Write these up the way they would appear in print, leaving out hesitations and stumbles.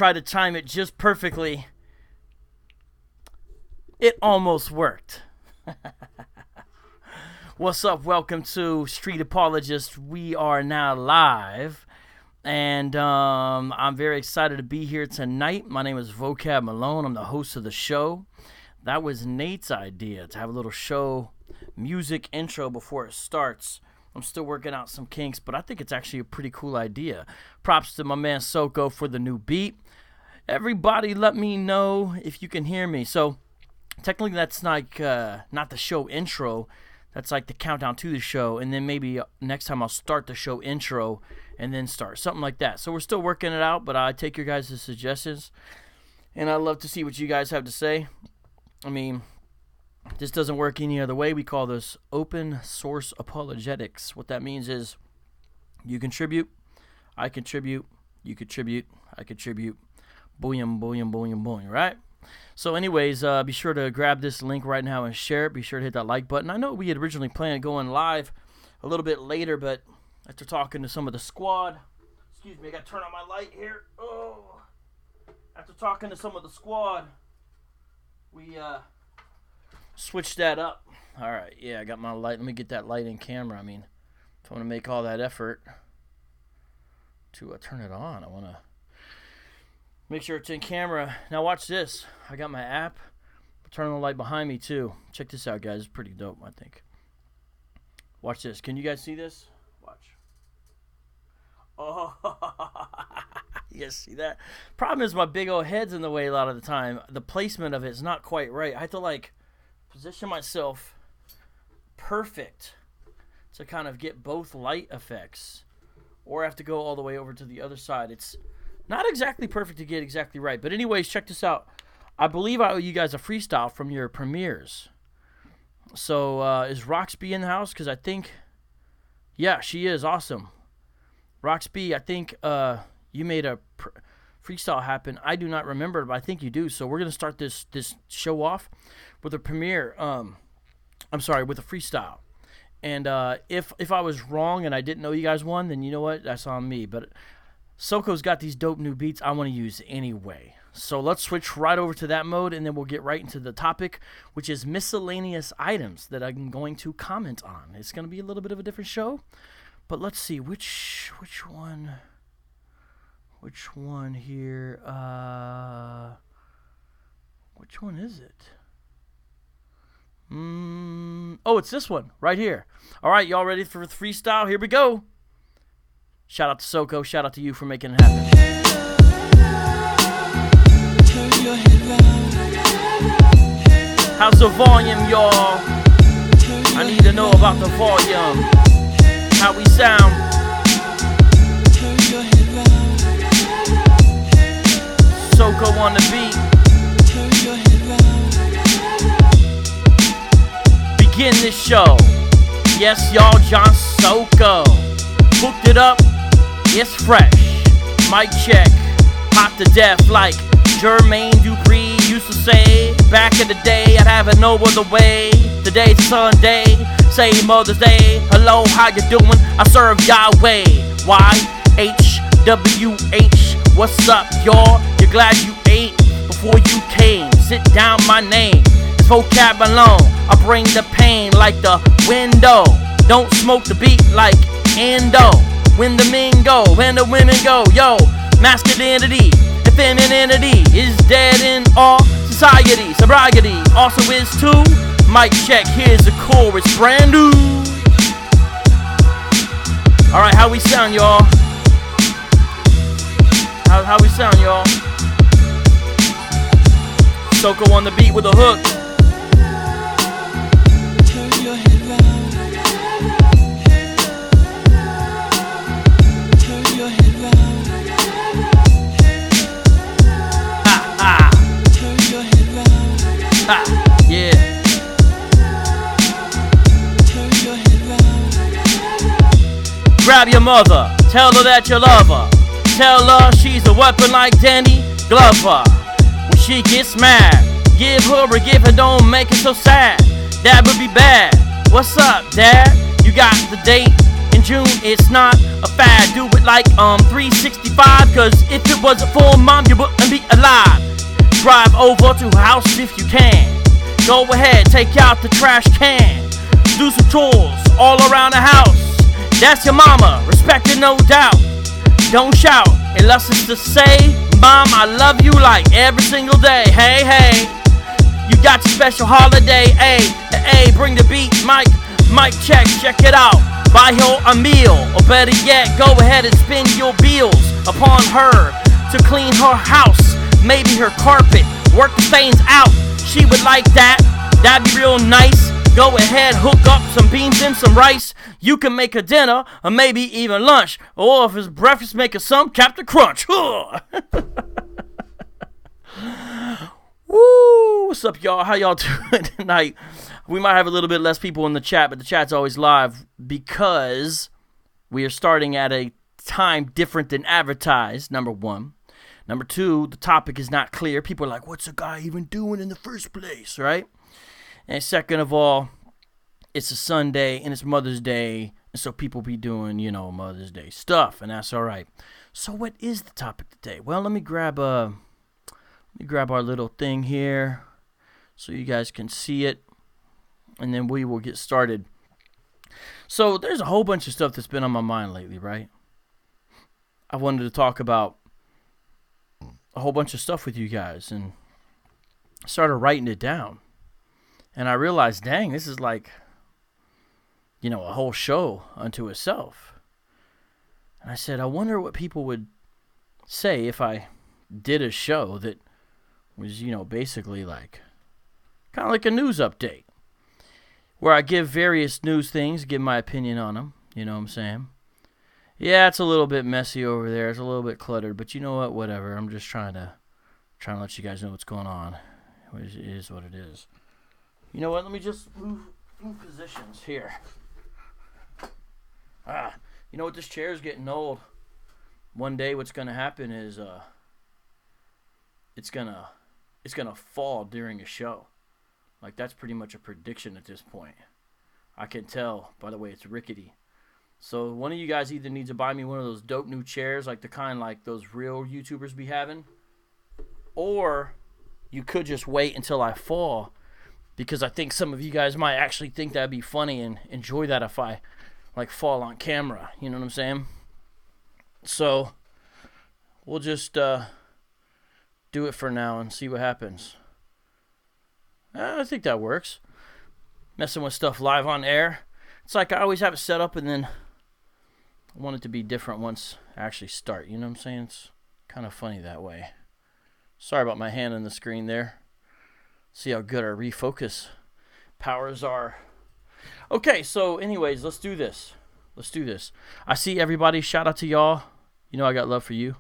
tried to time it just perfectly. It almost worked. What's up? Welcome to Street Apologist. We are now live, and I'm very excited to be here tonight. My name is VOCAB Malone. I'm the host of the show. That was Nate's idea to have a little show music intro before it starts. I'm still working out some kinks, but I think it's actually a pretty cool idea. Props to my man Soko for the new beat. Everybody let me know if you can hear me. So technically that's like not the show intro. That's like the countdown to the show, and then maybe next time I'll start the show intro and then start. Something like that. So we're still working it out, but I take your guys' suggestions, and I'd love to see what you guys have to say. I mean, this doesn't work any other way. We call this open source apologetics. What that means is you contribute, I contribute, you contribute, I contribute. Boom, boom, boom, boom, right? So anyways, be sure to grab this link right now and share it. Be sure to hit that like button. I know we had originally planned going live a little bit later, but after talking to some of the squad, excuse me, I got to turn on my light here. Oh, after talking to some of the squad, we switched that up. All right, yeah, I got my light. Let me get that light in camera. I mean, if I want to make all that effort to turn it on, I want to make sure it's in camera. Now watch this. I got my app. Turn on the light behind me too. Check this out, guys. It's pretty dope, I think. Watch this. Can you guys see this? Watch. Oh, you guys see that? Problem is my big old head's in the way a lot of the time. The placement of it is not quite right. I have to like position myself perfect to kind of get both light effects, or I have to go all the way over to the other side. It's not exactly perfect to get exactly right. But anyways, check this out. I believe I owe you guys a freestyle from your premieres. So is Roxby in the house? Because I think, yeah, she is. Awesome. Roxby, I think you made a freestyle happen. I do not remember, but I think you do. So we're going to start this show off with a premiere. With a freestyle. And if I was wrong and I didn't know you guys won, then you know what? That's on me. But Soko's got these dope new beats I want to use anyway. So let's switch right over to that mode, and then we'll get right into the topic, which is miscellaneous items that I'm going to comment on. It's going to be a little bit of a different show, but let's see which one here. Which one is it? Oh, it's this one right here. All right, y'all ready for the freestyle? Here we go. Shout out to Soko. Shout out to you for making it happen. How's the volume, y'all? I need to know about the volume. How we sound. Soko on the beat. Begin this show. Yes, y'all, John Soko. Hooked it up. It's fresh, mic check, hot to death like Jermaine Dupri used to say. Back in the day, I'd have it no other way. Today's Sunday, say Mother's Day. Hello, how you doing? I serve Yahweh. YHWH. What's up, y'all? You're glad you ate before you came. Sit down, my name is VOCAB Malone. I bring the pain like the window. Don't smoke the beat like Endo. When the men go, when the women go, yo, masculinity and femininity is dead in all society. Sobriety also is too. Mic check, here's the chorus, brand new. Alright, how we sound, y'all? How we sound, y'all? Soko on the beat with a hook. Yeah. Grab your mother, tell her that you love her. Tell her she's a weapon like Danny Glover. When she gets mad, give her a gift and don't make it so sad. That would be bad. What's up, Dad? You got the date in June, it's not a fad. Do it like 365, cause if it wasn't for mom, you wouldn't be alive. Drive over to her house if you can. Go ahead, take out the trash can. Do some chores all around the house. That's your mama, respect it no doubt. Don't shout unless it's to say, Mom, I love you like every single day. Hey, hey, you got your special holiday. Hey, bring the beat, mic check it out. Buy her a meal, or better yet, go ahead and spend your bills upon her to clean her house, maybe her carpet, work the stains out. She would like that, that'd be real nice. Go ahead, hook up some beans and some rice. You can make a dinner, or maybe even lunch, or if it's breakfast, make it some Captain Crunch. Woo! What's up, y'all? How y'all doing tonight? We might have a little bit less people in the chat, but the chat's always live because we are starting at a time different than advertised, number one. Number two, the topic is not clear. People are like, what's a guy even doing in the first place, right? And second of all, it's a Sunday and it's Mother's Day, and so people be doing, Mother's Day stuff, and that's all right. So what is the topic today? Well, let me grab our little thing here so you guys can see it, and then we will get started. So there's a whole bunch of stuff that's been on my mind lately, right? I wanted to talk about a whole bunch of stuff with you guys, and started writing it down. And I realized, dang, this is like, a whole show unto itself. And I said, I wonder what people would say if I did a show that was, basically like, kind of like a news update, where I give various news things, give my opinion on them. You know what I'm saying? Yeah, it's a little bit messy over there. It's a little bit cluttered, but you know what? Whatever. I'm just trying to let you guys know what's going on. It is what it is. You know what? Let me just move positions here. You know what? This chair is getting old. One day, what's gonna happen is it's gonna fall during a show. Like, that's pretty much a prediction at this point. I can tell by the way it's rickety. So one of you guys either needs to buy me one of those dope new chairs, like the kind like those real YouTubers be having, or you could just wait until I fall. Because I think some of you guys might actually think that'd be funny and enjoy that if I, fall on camera. You know what I'm saying? So, we'll just do it for now and see what happens. I think that works. Messing with stuff live on air. It's like I always have it set up, and then I want it to be different once I actually start. You know what I'm saying? It's kind of funny that way. Sorry about my hand on the screen there. See how good our refocus powers are. Okay, so anyways, let's do this. I see everybody. Shout out to y'all. I got love for you.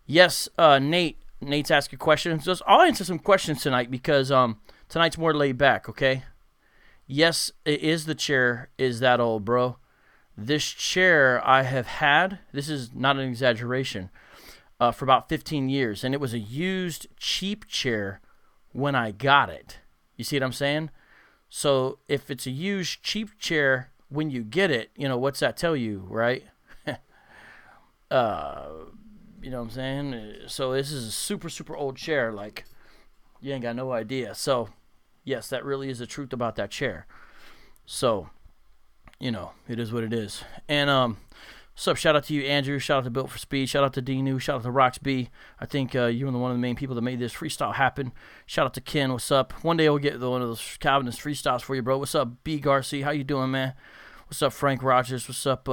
Yes, Nate's asking questions. I'll answer some questions tonight because tonight's more laid back, okay? Yes, it is the chair is that old, bro. This chair I have had, this is not an exaggeration, for about 15 years. And it was a used, cheap chair when I got it. You see what I'm saying? So if it's a used cheap chair when you get it, what's that tell you, right? You know what I'm saying? So this is a super, super old chair. Like, you ain't got no idea. So, yes, that really is the truth about that chair. So, it is what it is. And, what's up? Shout out to you, Andrew. Shout out to Built for Speed. Shout out to D-New. Shout out to Rox B. I think you were one of the main people that made this freestyle happen. Shout out to Ken. What's up? One day we'll get one of those Calvinist freestyles for you, bro. What's up, B. Garcia? How you doing, man? What's up, Frank Rogers? What's up,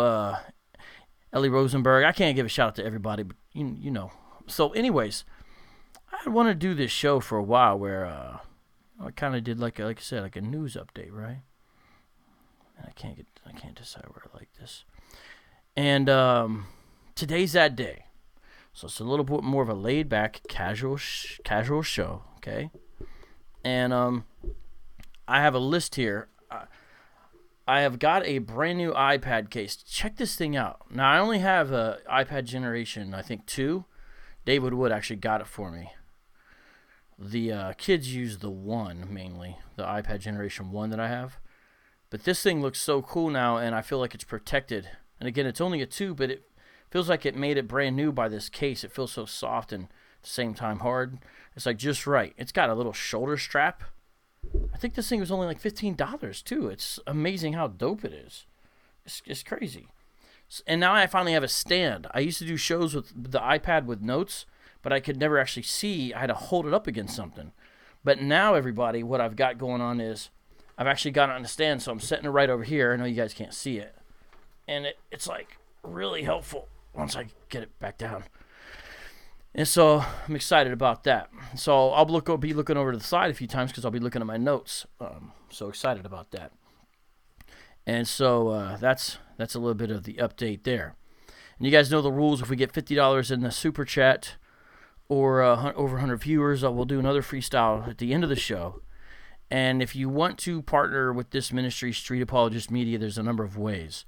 Ellie Rosenberg? I can't give a shout out to everybody, but you know. So, anyways, I want to do this show for a while where I kind of did like I said, like a news update, right? And I can't decide where I like this. And today's that day. So it's a little bit more of a laid-back, casual show, okay? And I have a list here. I have got a brand new iPad case. Check this thing out. Now, I only have a iPad generation, I think, 2. David Wood actually got it for me. The kids use the 1, mainly. The iPad generation 1 that I have. But this thing looks so cool now, and I feel like it's protected. And again, it's only a 2, but it feels like it made it brand new by this case. It feels so soft and at the same time hard. It's like just right. It's got a little shoulder strap. I think this thing was only like $15 too. It's amazing how dope it is. It's crazy. And now I finally have a stand. I used to do shows with the iPad with notes, but I could never actually see. I had to hold it up against something. But now, everybody, what I've got going on is I've actually got it on the stand, so I'm setting it right over here. I know you guys can't see it. And it's like really helpful once I get it back down. And so I'm excited about that. So I'll be looking over to the side a few times because I'll be looking at my notes. So excited about that. And so that's a little bit of the update there. And you guys know the rules. If we get $50 in the super chat or over 100 viewers, we'll do another freestyle at the end of the show. And if you want to partner with this ministry, Street Apologist Media, there's a number of ways.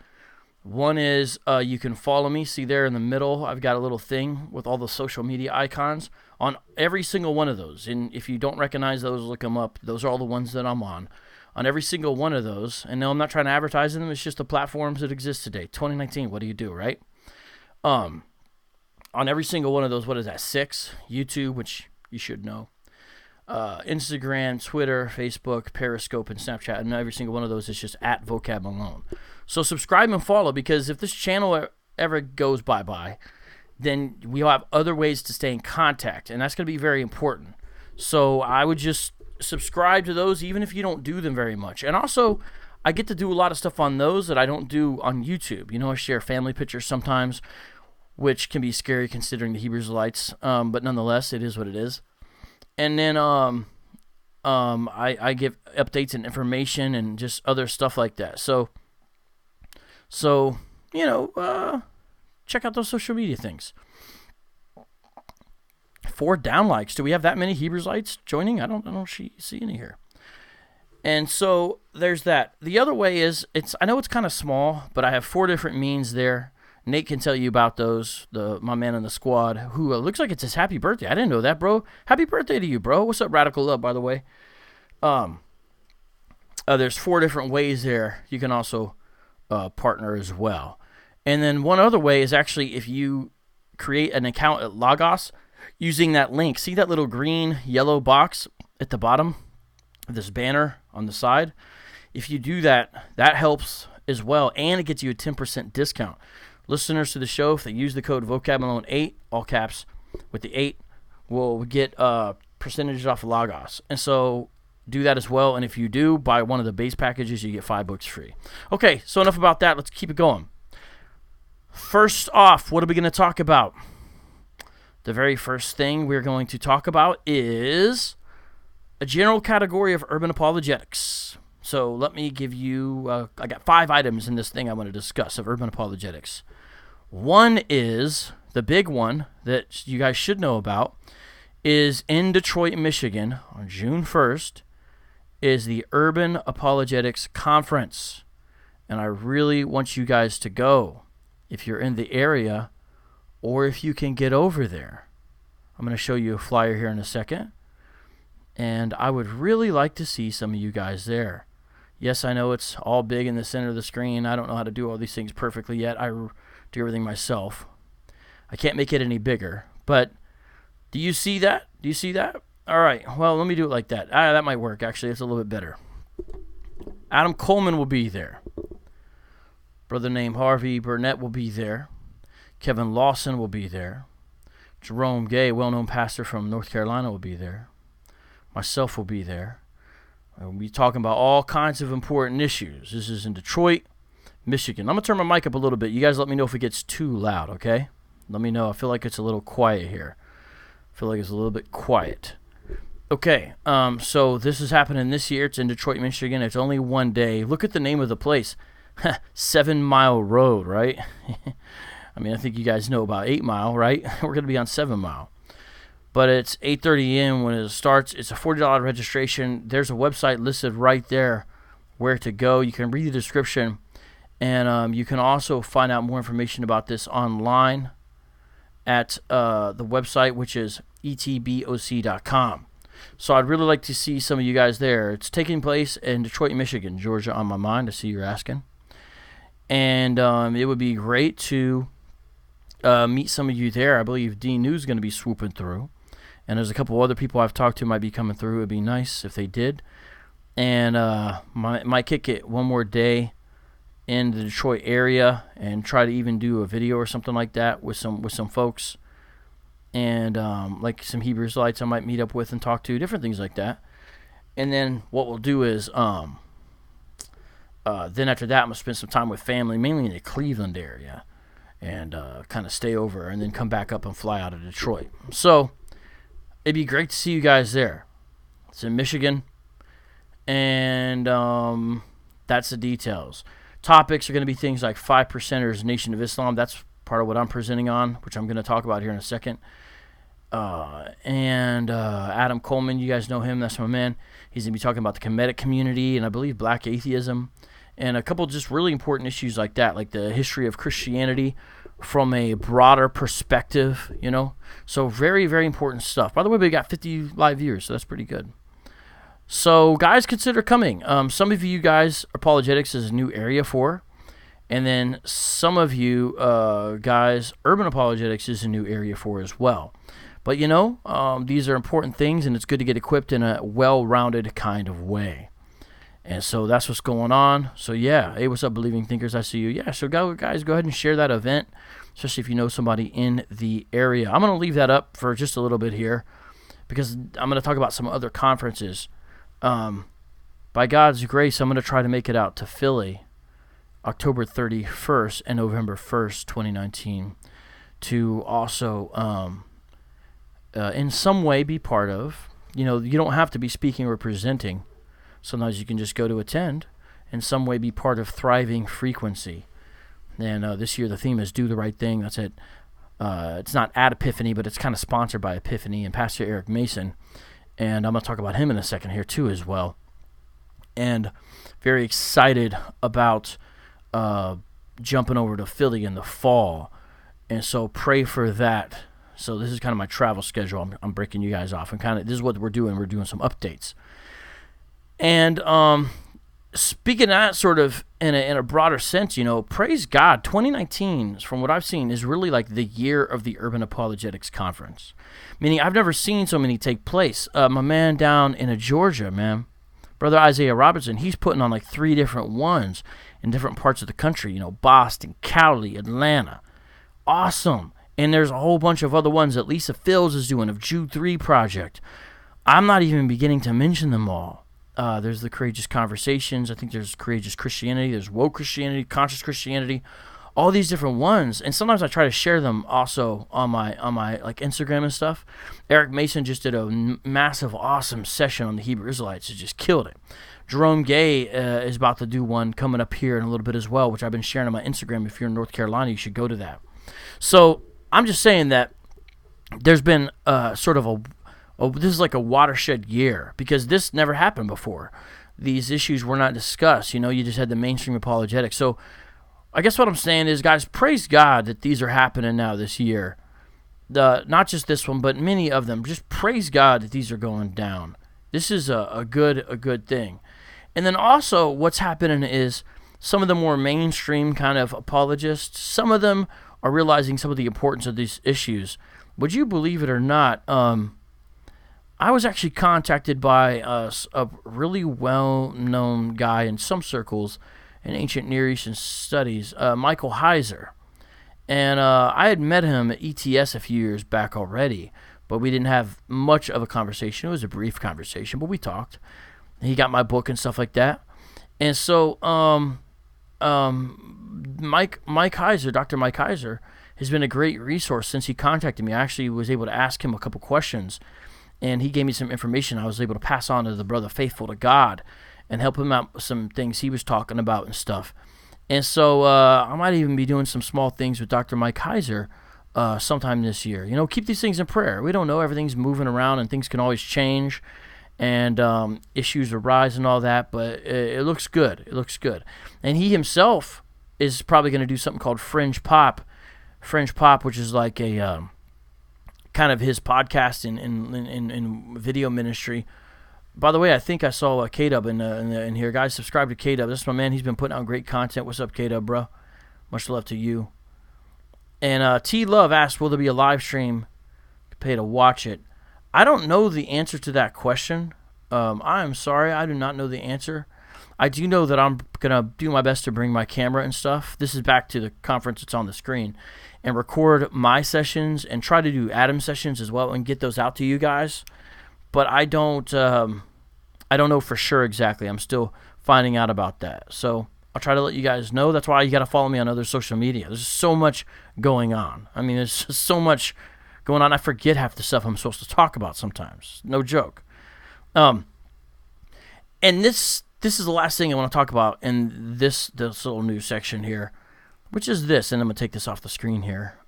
One is you can follow me. See there in the middle, I've got a little thing with all the social media icons on every single one of those. And if you don't recognize those, look them up. Those are all the ones that I'm on. On every single one of those, and no, I'm not trying to advertise them. It's just the platforms that exist today. 2019, what do you do, right? On every single one of those, what is that, 6? YouTube, which you should know. Instagram, Twitter, Facebook, Periscope, and Snapchat, and every single one of those is just at VOCAB Malone. So subscribe and follow, because if this channel ever goes bye-bye, then we'll have other ways to stay in contact, and that's going to be very important. So I would just subscribe to those, even if you don't do them very much. And also, I get to do a lot of stuff on those that I don't do on YouTube. You know, I share family pictures sometimes, which can be scary considering the Israelites, but nonetheless, it is what it is. And then I give updates and information and just other stuff like that. So you know, check out those social media things. 4 downlikes. Do we have that many Israelites joining? I don't see any here. And so there's that. The other way is I know it's kind of small, but I have 4 different means there. Nate can tell you about those. My man in the squad, who looks like it's his happy birthday. I didn't know that, bro. Happy birthday to you, bro. What's up, Radical Love, by the way? There's 4 different ways there. You can also partner as well. And then one other way is actually if you create an account at Logos using that link. See that little green yellow box at the bottom of this banner on the side? If you do that, that helps as well, and it gets you a 10% discount. Listeners to the show, if they use the code VOCAB Malone 8, all caps with the 8, will get percentages off of Logos. And so do that as well. And if you do buy one of the base packages, you get 5 books free. Okay, so enough about that. Let's keep it going. First off, what are we going to talk about? The very first thing we're going to talk about is a general category of urban apologetics. So let me give you, I got 5 items in this thing I want to discuss of urban apologetics. One is, the big one that you guys should know about, is in Detroit, Michigan, on June 1st, is the Urban Apologetics Conference. And I really want you guys to go if you're in the area or if you can get over there. I'm going to show you a flyer here in a second. And I would really like to see some of you guys there. Yes, I know it's all big in the center of the screen. I don't know how to do all these things perfectly yet. I do everything myself. I can't make it any bigger. But do you see that? Do you see that? All right. Well, let me do it like that. That might work, actually. It's a little bit better. Adam Coleman will be there. Brother named Harvey Burnett will be there. Kevin Lawson will be there. Jerome Gay, well-known pastor from North Carolina, will be there. Myself will be there. We'll be talking about all kinds of important issues. This is in Detroit, Michigan. I'm going to turn my mic up a little bit. You guys let me know if it gets too loud, okay? Let me know. I feel like it's a little quiet here. I feel like it's a little bit quiet. Okay, so this is happening this year. It's in Detroit, Michigan. It's only one day. Look at the name of the place. 7 Mile Road, right? I mean, I think you guys know about 8 Mile, right? We're going to be on 7 Mile. But it's 8:30 a.m. when it starts. It's a $40 registration. There's a website listed right there where to go. You can read the description. And you can also find out more information about this online at the website, which is etboc.com. So I'd really like to see some of you guys there. It's taking place in Detroit, Michigan. Georgia on my mind. I see you're asking. And it would be great to meet some of you there. I believe Dean New's is going to be swooping through. And there's a couple other people I've talked to might be coming through. It would be nice if they did. And might kick it one more day in the Detroit area and try to even do a video or something like that with some folks. And like some Hebrew Israelites I might meet up with and talk to, different things like that. And then what we'll do is then after that I'm going to spend some time with family, mainly in the Cleveland area, and kind of stay over and then come back up and fly out of Detroit. So it'd be great to see you guys there. It's in Michigan, and that's the details. Topics are going to be things like 5%ers, Nation of Islam. That's part of what I'm presenting on, which I'm going to talk about here in a second. And Adam Coleman, you guys know him. That's my man. He's going to be talking about the Kemetic community and I believe black atheism and a couple just really important issues like that, like the history of Christianity from a broader perspective, you know. So very, very important stuff. By the way, we got 50 live viewers, so that's pretty good. So, guys, consider coming. Some of you guys, apologetics is a new area for. And then some of you guys, urban apologetics is a new area for as well. But, you know, these are important things, and it's good to get equipped in a well-rounded kind of way. And so that's what's going on. So, yeah. Hey, what's up, Believing Thinkers? I see you. Yeah, so guys, go ahead and share that event, especially if you know somebody in the area. I'm going to leave that up for just a little bit here because I'm going to talk about some other conferences. By God's grace, I'm going to try to make it out to Philly October 31st and November 1st, 2019, to also in some way be part of. You know, you don't have to be speaking or presenting. Sometimes you can just go to attend, in some way be part of Thriving Frequency. And this year the theme is Do the Right Thing. That's it. It's not at Epiphany, but it's kind of sponsored by Epiphany and Pastor Eric Mason. And I'm going to talk about him in a second here too as well. And very excited about jumping over to Philly in the fall. And so pray for that. So this is kind of my travel schedule. I'm breaking you guys off. And kind of this is what we're doing. We're doing some updates. And speaking of that sort of in a broader sense, you know, praise God, 2019, from what I've seen, is really like the year of the Urban Apologetics Conference. Meaning I've never seen so many take place. My man down in Georgia, man, Brother Isaiah Robertson, he's putting on like 3 different ones in different parts of the country. You know, Boston, Cali, Atlanta. Awesome. And there's a whole bunch of other ones that Lisa Fields is doing of Jude 3 Project. I'm not even beginning to mention them all. There's the Courageous Conversations. I think there's Courageous Christianity. There's Woke Christianity, Conscious Christianity. All these different ones, and sometimes I try to share them also on my like Instagram and stuff. Eric Mason just did a massive, awesome session on the Hebrew Israelites. It just killed it. Jerome Gay is about to do one coming up here in a little bit as well, which I've been sharing on my Instagram. If you're in North Carolina, you should go to that. So I'm just saying that there's been sort of this is like a watershed year because this never happened before. These issues were not discussed. You know, you just had the mainstream apologetics. So I guess what I'm saying is, guys, praise God that these are happening now this year. Not just this one, but many of them. Just praise God that these are going down. This is a good thing. And then also what's happening is some of the more mainstream kind of apologists, some of them are realizing some of the importance of these issues. Would you believe it or not, I was actually contacted by a really well-known guy in some circles in ancient Near Eastern studies, Michael Heiser. And I had met him at ETS a few years back already, but we didn't have much of a conversation. It was a brief conversation, but we talked. He got my book and stuff like that. And so Mike Heiser, Dr. Mike Heiser, has been a great resource since he contacted me. I actually was able to ask him a couple questions, and he gave me some information I was able to pass on to the brother faithful to God and help him out with some things he was talking about and stuff. And so I might even be doing some small things with Dr. Mike Heiser sometime this year. You know, keep these things in prayer. We don't know. Everything's moving around, and things can always change, and issues arise and all that, but it looks good. It looks good. And he himself is probably going to do something called Fringe Pop, which is like a kind of his podcast in video ministry. By the way, I think I saw K-Dub in here. Guys, subscribe to K-Dub. This is my man. He's been putting out great content. What's up, K-Dub, bro? Much love to you. And T-Love asked, will there be a live stream? Pay to watch it. I don't know the answer to that question. I am sorry. I do not know the answer. I do know that I'm going to do my best to bring my camera and stuff. This is back to the conference that's on the screen. And record my sessions and try to do Adam's sessions as well and get those out to you guys. But I don't know for sure exactly. I'm still finding out about that. So I'll try to let you guys know. That's why you got to follow me on other social media. There's so much going on. I mean, there's just so much going on. I forget half the stuff I'm supposed to talk about sometimes. No joke. And this is the last thing I want to talk about in this little news section here, which is this. And I'm going to take this off the screen here.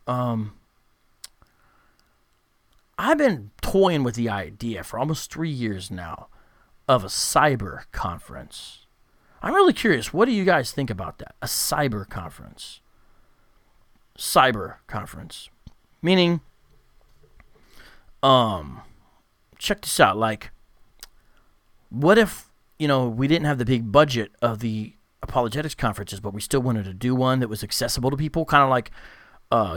I've been toying with the idea for almost 3 years now of a cyber conference. I'm really curious. What do you guys think about that? A cyber conference. Cyber conference. Meaning, check this out. Like, what if, we didn't have the big budget of the apologetics conferences, but we still wanted to do one that was accessible to people, kind of like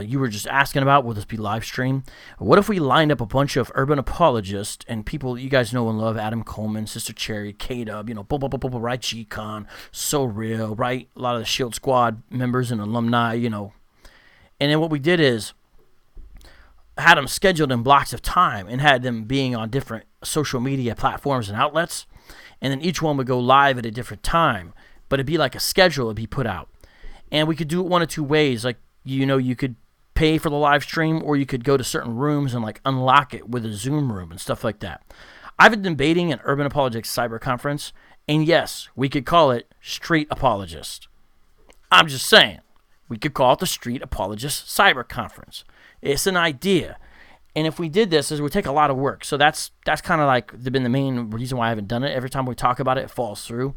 you were just asking about, will this be live stream? What if we lined up a bunch of urban apologists and people you guys know and love, Adam Coleman, Sister Cherry, K-Dub, right, G-Con, So Real, right, a lot of the Shield Squad members and alumni, And then what we did is had them scheduled in blocks of time and had them being on different social media platforms and outlets, and then each one would go live at a different time, but it'd be like a schedule it'd be put out. And we could do it one of two ways, like, you could pay for the live stream, or you could go to certain rooms and like unlock it with a Zoom room and stuff like that. I've been debating an Urban Apologetics Cyber Conference, and yes, we could call it Street Apologist. I'm just saying, we could call it the Street Apologist Cyber Conference. It's an idea, and if we did this, it would take a lot of work. So that's kind of like been the main reason why I haven't done it. Every time we talk about it, it falls through.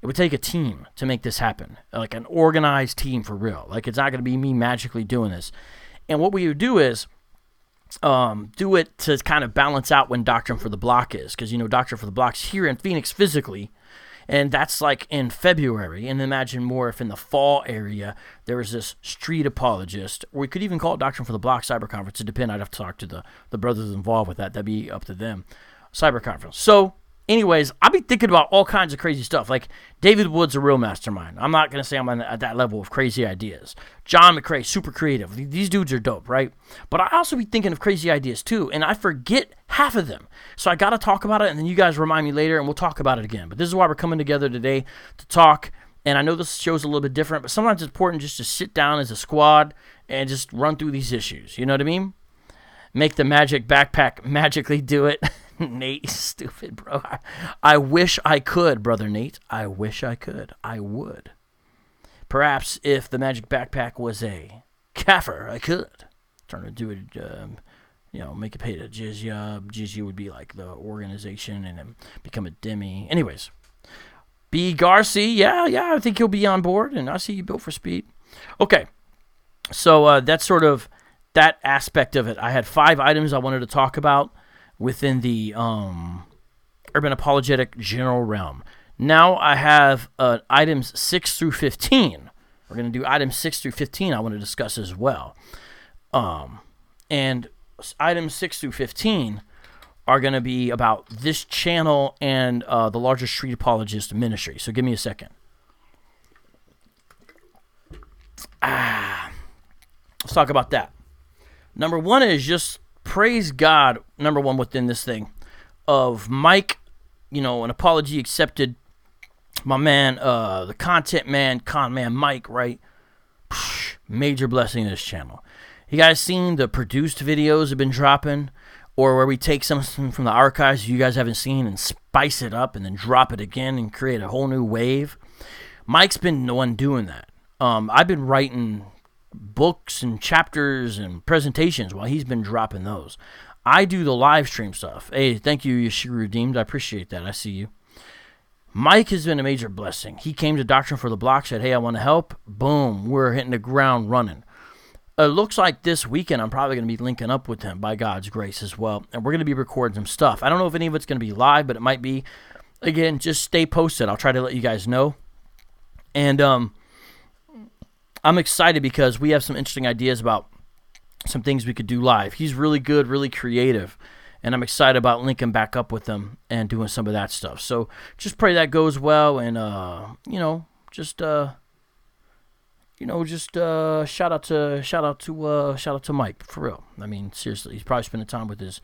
It would take a team to make this happen, like an organized team for real. Like, it's not going to be me magically doing this. And what we would do is do it to kind of balance out when Doctrine for the Block is, because, Doctrine for the Block's here in Phoenix physically, and that's like in February. And imagine more if in the fall area there was this Street Apologist, or we could even call it Doctrine for the Block Cyber Conference. It depends. I'd have to talk to the brothers involved with that. That'd be up to them. Cyber Conference. So, anyways, I've been thinking about all kinds of crazy stuff. Like, David Wood's a real mastermind. I'm not going to say I'm at that level of crazy ideas. John McCrae, super creative. These dudes are dope, right? But I also be thinking of crazy ideas too, and I forget half of them. So I got to talk about it, and then you guys remind me later, and we'll talk about it again. But this is why we're coming together today to talk. And I know this show's a little bit different, but sometimes it's important just to sit down as a squad and just run through these issues. You know what I mean? Make the magic backpack magically do it. Nate, stupid, bro. I wish I could, brother Nate. I wish I could. I would. Perhaps if the magic backpack was a kafir, I could. Trying to do it, make it pay to jizya. Jizya would be like the organization and then become a dhimmi. Anyways, B. Garcia, yeah, I think he'll be on board, and I see you built for speed. Okay, so that's sort of that aspect of it. I had 5 items I wanted to talk about within the urban apologetic general realm. Now I have items 6 through 15. We're going to do items 6 through 15 I want to discuss as well. And items 6 through 15 are going to be about this channel and the larger Street Apologist ministry. So give me a second. Let's talk about that. Number 1 is just praise God, number 1 within this thing, of Mike, an apology accepted, my man, the content man, con man Mike, right? Major blessing to this channel. You guys seen the produced videos have been dropping, or where we take something from the archives you guys haven't seen and spice it up and then drop it again and create a whole new wave? Mike's been the one doing that. I've been writing books and chapters and presentations while he's been dropping those. I do the live stream stuff. Hey, thank you, Yeshua Redeemed. I appreciate that. I see you. Mike has been a major blessing. He came to Doctrine for the Block, said, hey, I want to help. Boom, we're hitting the ground running. it looks like this weekend I'm probably going to be linking up with him by God's grace as well. And we're going to be recording some stuff. I don't know if any of it's going to be live, but it might be. Again, just stay posted. I'll try to let you guys know. And I'm excited because we have some interesting ideas about some things we could do live. He's really good, really creative. And I'm excited about linking back up with him and doing some of that stuff. So just pray that goes well. And, just shout out to Mike, for real. I mean, seriously, he's probably spending time with his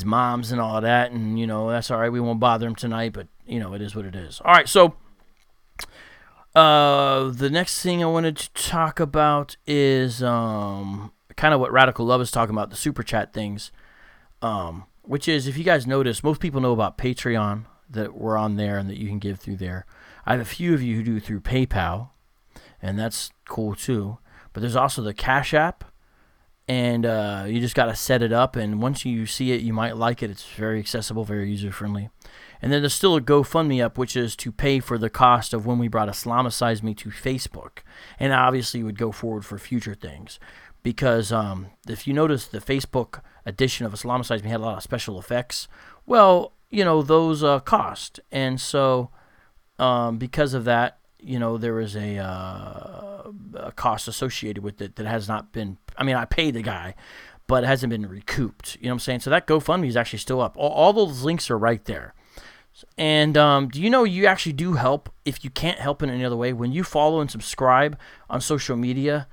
moms and all of that, and that's all right. We won't bother him tonight, but it is what it is. All right, so the next thing I wanted to talk about is kind of what Radical Love is talking about, the super chat things, which is, if you guys notice, most people know about Patreon, that we're on there and that you can give through there. I have a few of you who do through PayPal, and that's cool too. But there's also the Cash App. And you just got to set it up, and once you see it, you might like it. It's very accessible, very user-friendly. And then there's still a GoFundMe up, which is to pay for the cost of when we brought Islamicize Me to Facebook. And obviously, would go forward for future things. Because if you notice, the Facebook edition of Islamicize Me had a lot of special effects. Well, those cost. And so because of that, there is a cost associated with it that has not been, I paid the guy, but it hasn't been recouped. You know what I'm saying? So that GoFundMe is actually still up. All those links are right there. And do you know you actually do help if you can't help in any other way? When you follow and subscribe on social media,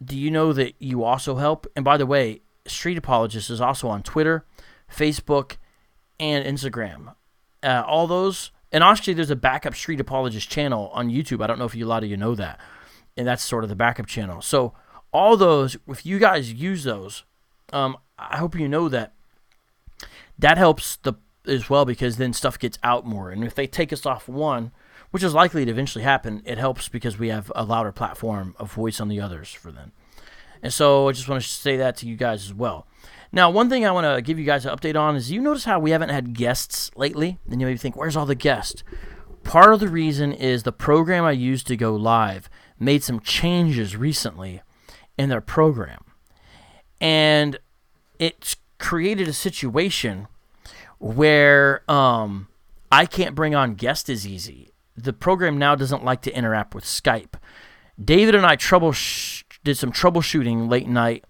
do you know that you also help? And by the way, Street Apologist is also on Twitter, Facebook, and Instagram. All those. And actually, there's a backup Street Apologist channel on YouTube. I don't know if a lot of you know that. And that's sort of the backup channel. So all those, if you guys use those, I hope you know that helps as well, because then stuff gets out more. And if they take us off one, which is likely to eventually happen, it helps because we have a louder platform of voice on the others for them. And so I just want to say that to you guys as well. Now, one thing I want to give you guys an update on is, you notice how we haven't had guests lately? And you maybe think, where's all the guests? Part of the reason is the program I used to go live made some changes recently in their program. And it's created a situation where I can't bring on guests as easy. The program now doesn't like to interact with Skype. David and I did some troubleshooting late night.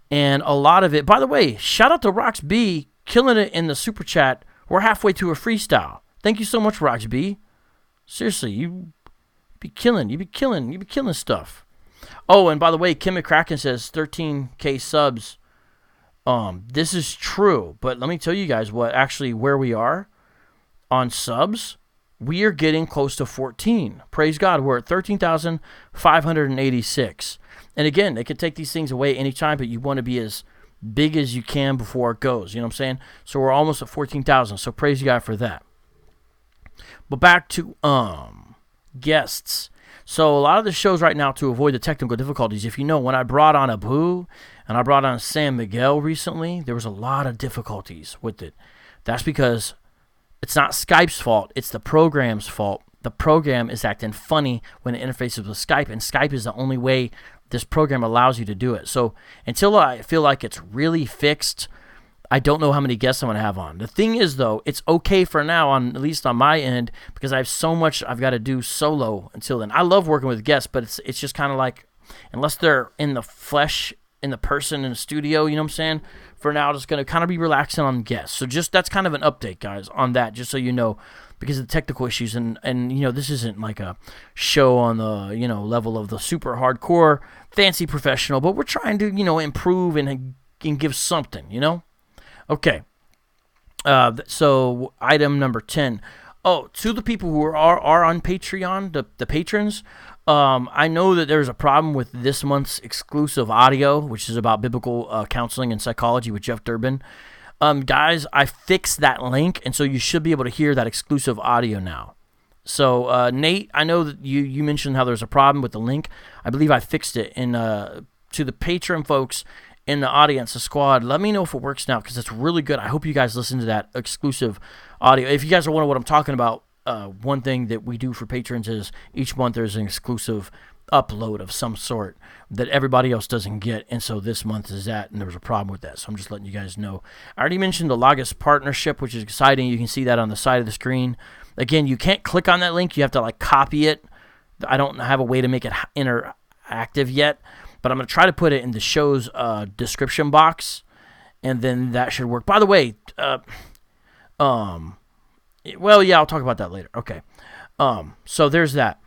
And a lot of it, by the way, shout out to Rox B, killing it in the super chat. We're halfway to a freestyle. Thank you so much, Rox B. Seriously, you be killing stuff. Oh, and by the way, Kim McCracken says 13K subs. This is true, but let me tell you guys where we are on subs. We are getting close to 14. Praise God, we're at 13,586. And again, they can take these things away anytime, but you want to be as big as you can before it goes. You know what I'm saying? So we're almost at 14,000. So praise God for that. But back to guests. So a lot of the shows right now, to avoid the technical difficulties, if you know, when I brought on Abu and I brought on San Miguel recently, there was a lot of difficulties with it. That's because it's not Skype's fault. It's the program's fault. The program is acting funny when it interfaces with Skype, and Skype is the only way this program allows you to do it. So until I feel like it's really fixed, I don't know how many guests I'm going to have on. The thing is, though, it's okay for now, at least on my end, because I have so much I've got to do solo until then. I love working with guests, but it's just kind of like, unless they're in the flesh, in the person, in the studio, you know what I'm saying? For now, just going to kind of be relaxing on guests. So just that's kind of an update, guys, on that, just so you know, because of the technical issues. And this isn't like a show on the, level of the super hardcore, fancy professional, but we're trying to, improve and give something, Okay. So item number 10. Oh, to the people who are on Patreon, the patrons, I know that there's a problem with this month's exclusive audio, which is about biblical counseling and psychology with Jeff Durbin. Guys, I fixed that link, and so you should be able to hear that exclusive audio now. So, Nate, I know that you mentioned how there's a problem with the link. I believe I fixed it. And to the patron folks in the audience, the squad, let me know if it works now, because it's really good. I hope you guys listen to that exclusive audio. If you guys are wondering what I'm talking about, one thing that we do for patrons is each month there's an exclusive upload of some sort that everybody else doesn't get, and so this month is that, and there was a problem with that, so I'm just letting you guys know. I already mentioned the Logos partnership, which is exciting. You can see that on the side of the screen. Again, you can't click on that link. You have to like copy it. I don't have a way to make it interactive yet, but I'm going to try to put it in the show's description box, and then that should work. By the way, well, yeah, I'll talk about that later. Okay. So there's that.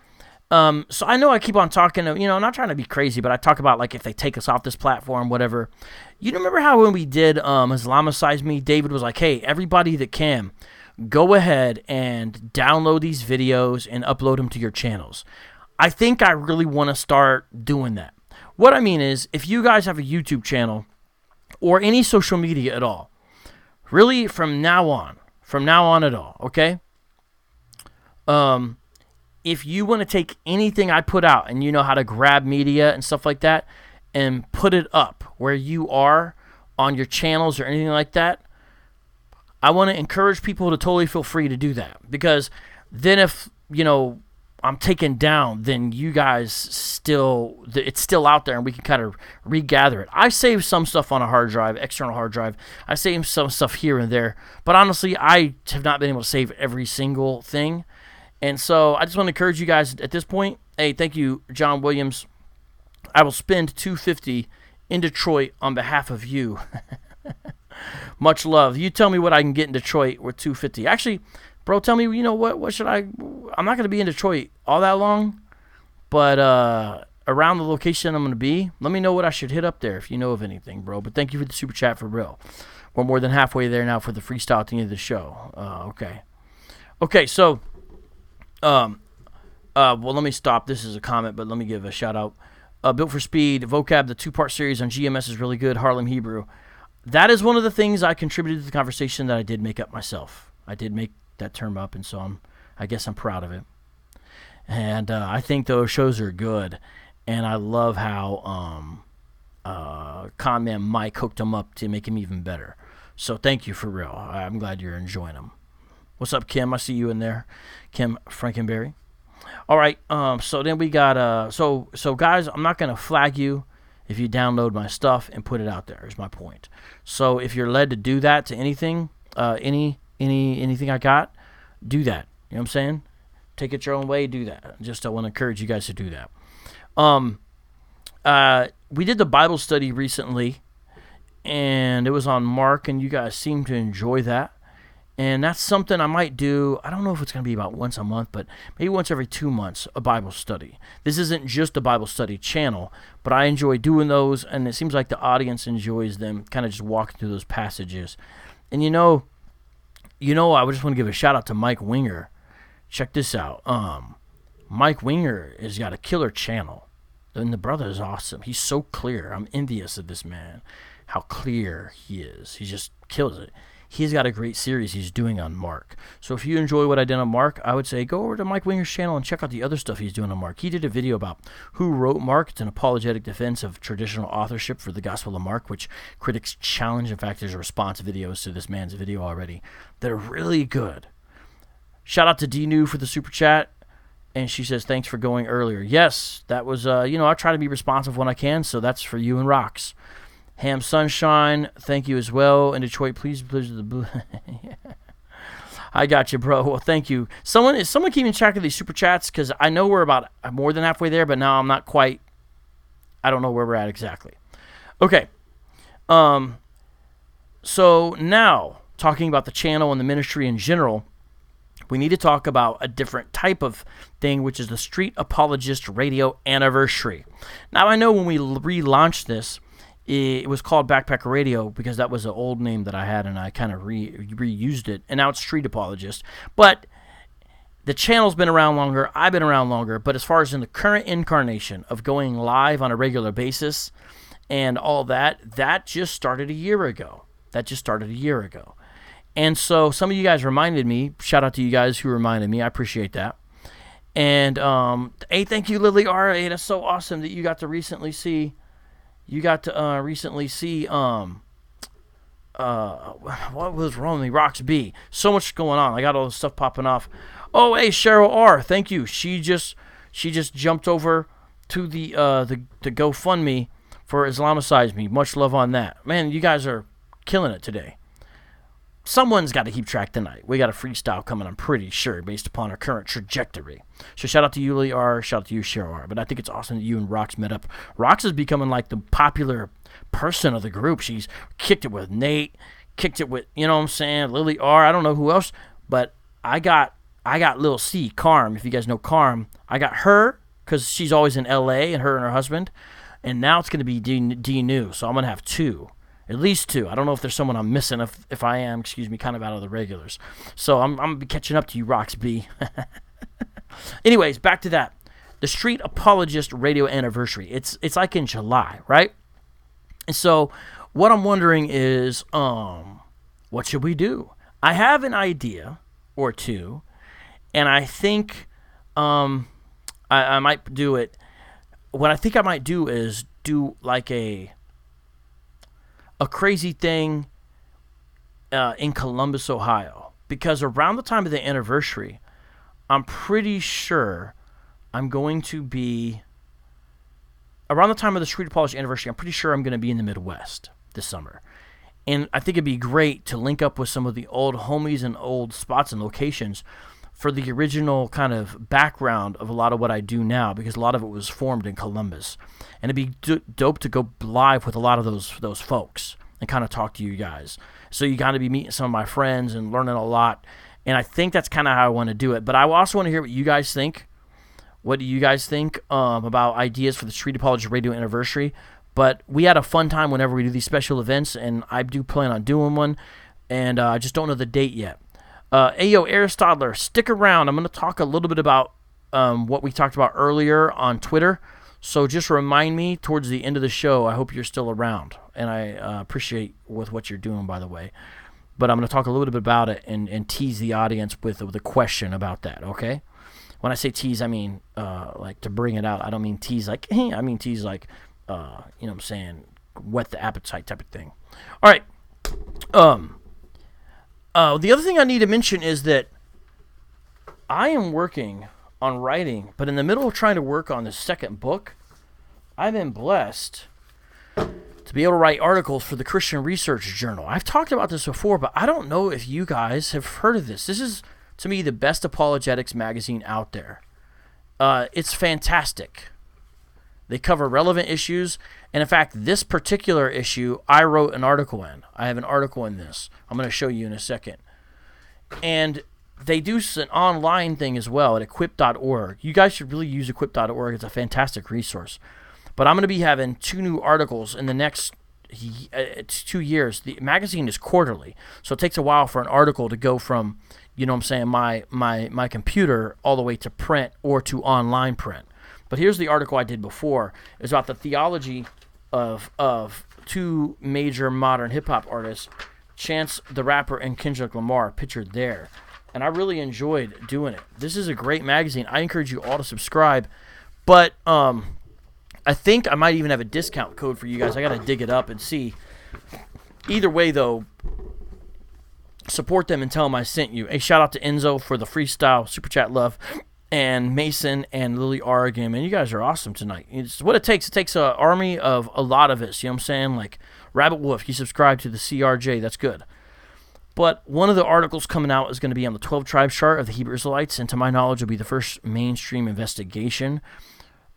So I know I keep on talking, I'm not trying to be crazy, but I talk about like if they take us off this platform, whatever. You remember how when we did Islamicize Me, David was like, hey, everybody that can, go ahead and download these videos and upload them to your channels. I think I really want to start doing that. What I mean is, if you guys have a YouTube channel or any social media at all, really from now on at all, okay? If you want to take anything I put out and you know how to grab media and stuff like that and put it up where you are on your channels or anything like that, I want to encourage people to totally feel free to do that. Because then if, I'm taken down, then you guys it's still out there and we can kind of regather it. I save some stuff on a hard drive, external hard drive. I save some stuff here and there. But honestly, I have not been able to save every single thing. And so I just want to encourage you guys at this point. Hey, thank you, John Williams. I will spend $250 in Detroit on behalf of you. Much love. You tell me what I can get in Detroit with $250. Actually, bro, tell me, what should I'm not going to be in Detroit all that long, but around the location I'm going to be, let me know what I should hit up there if you know of anything, bro. But thank you for the super chat for real. We're more than halfway there now for the freestyle at the end of the show. Okay, so... well, let me stop. This is a comment, but let me give a shout out. Built for Speed, VOCAB, the 2-part series on GMS is really good. Harlem Hebrew. That is one of the things I contributed to the conversation that I did make up myself. I did make that term up, and so I guess I'm proud of it. And I think those shows are good, and I love how Conman Mike hooked them up to make him even better. So thank you for real. I'm glad you're enjoying them. What's up, Kim? I see you in there. Kim Frankenberry. All right, so then we got, so guys, I'm not going to flag you if you download my stuff and put it out there, is my point. So if you're led to do that to anything, anything I got, do that. You know what I'm saying? Take it your own way, do that. Just I want to encourage you guys to do that. We did the Bible study recently, and it was on Mark, and you guys seem to enjoy that. And that's something I might do. I don't know if it's going to be about once a month, but maybe once every 2 months, a Bible study. This isn't just a Bible study channel, but I enjoy doing those, and it seems like the audience enjoys them, kind of just walking through those passages. And I just want to give a shout out to Mike Winger. Check this out. Mike Winger has got a killer channel, and the brother is awesome. He's so clear. I'm envious of this man, how clear he is. He just kills it. He's got a great series he's doing on Mark. So if you enjoy what I did on Mark, I would say go over to Mike Winger's channel and check out the other stuff he's doing on Mark. He did a video about who wrote Mark. It's an apologetic defense of traditional authorship for the Gospel of Mark, which critics challenge. In fact, there's response videos to this man's video already that are really good. Shout out to D-New for the super chat. And she says, thanks for going earlier. Yes, that was, I try to be responsive when I can, so that's for you and Rocks. Ham Sunshine, thank you as well. In Detroit, please the blue. I got you, bro. Well, thank you. Is someone keeping track of these super chats? Because I know we're about more than halfway there, but now I'm not quite. I don't know where we're at exactly. Okay. So now, talking about the channel and the ministry in general, we need to talk about a different type of thing, which is the Street Apologist Radio Anniversary. Now, I know when we relaunched this, it was called Backpacker Radio because that was an old name that I had, and I kind of reused it, and now it's Street Apologist. But the channel's been around longer, I've been around longer, but as far as in the current incarnation of going live on a regular basis and all that, that just started a year ago. And so some of you guys reminded me, shout out to you guys who reminded me, I appreciate that. And, hey, thank you, Lily R. Hey, that's so awesome that you got to recently see... what was wrong with me? Rocks B. So much going on. I got all this stuff popping off. Oh, hey, Cheryl R. Thank you. She just jumped over to the GoFundMe for Islamicize Me. Much love on that. Man, you guys are killing it today. Someone's got to keep track tonight. We got a freestyle coming, I'm pretty sure, based upon our current trajectory. So shout out to you, Lily R. Shout out to you, Cheryl R. But I think it's awesome that you and Rox met up. Rox is becoming like the popular person of the group. She's kicked it with Nate, kicked it with, you know what I'm saying, Lily R. I don't know who else, but I got Lil C, Carm. If you guys know Carm, I got her because she's always in L.A. and her herhusband. And now it's going to be D New, so I'm going to have two. At least two. I don't know if there's someone I'm missing. If I am, kind of out of the regulars. So I'm going to be catching up to you, Rox B. Anyways, back to that. The Street Apologist radio anniversary. It's like in July, right? And so what I'm wondering is, what should we do? I have an idea or two, and I think I might do it. What I think I might do is do like a crazy thing in Columbus, Ohio, because around the time of the anniversary, I'm pretty sure I'm going to be, around the time of the Street Apologist anniversary, I'm pretty sure I'm going to be in the Midwest this summer. And I think it'd be great to link up with some of the old homies and old spots and locations for the original kind of background of a lot of what I do now, because a lot of it was formed in Columbus. And it'd be dope to go live with a lot of those folks and kind of talk to you guys. So you got to be meeting some of my friends and learning a lot. And I think that's kind of how I want to do it. But I also want to hear what you guys think. What do you guys think about ideas for the Street Apologist Radio Anniversary? But we had a fun time whenever we do these special events, and I do plan on doing one. And I just don't know the date yet. Ayo, Aristotle, stick around. I'm going to talk a little bit about what we talked about earlier on Twitter. So just remind me towards the end of the show. I hope you're still around. And I appreciate with what you're doing, by the way. But I'm going to talk a little bit about it and tease the audience with a question about that, okay? When I say tease, I mean like to bring it out. I don't mean tease like, hey, I mean tease like, you know what I'm saying, whet the appetite type of thing. All right. The other thing I need to mention is that I am working on writing, but in the middle of trying to work on the second book, I've been blessed to be able to write articles for the Christian Research Journal. I've talked about this before, but I don't know if you guys have heard of this. This is, to me, the best apologetics magazine out there. It's fantastic. They cover relevant issues, and in fact, this particular issue, I wrote an article in. I have an article in this. I'm going to show you in a second. And they do an online thing as well at equip.org. You guys should really use equip.org. It's a fantastic resource. But I'm going to be having 2 new articles in the next 2 years. The magazine is quarterly, so it takes a while for an article to go from, you know what I'm saying, my computer all the way to print or to online print. But here's the article I did before. It's about the theology of 2 major modern hip-hop artists, Chance the Rapper and Kendrick Lamar, pictured there. And I really enjoyed doing it. This is a great magazine. I encourage you all to subscribe. But I think I might even have a discount code for you guys. I got to dig it up and see. Either way, though, support them and tell them I sent you. A shout out to Enzo for the freestyle, super chat love, and Mason and Lily R again. Man, you guys are awesome tonight. It's what it takes. It takes an army of a lot of us. You know what I'm saying? Like Rabbit Wolf, you subscribe to the CRJ. That's good. But one of the articles coming out is going to be on the 12 tribes chart of the Hebrew Israelites, and to my knowledge, will be the first mainstream investigation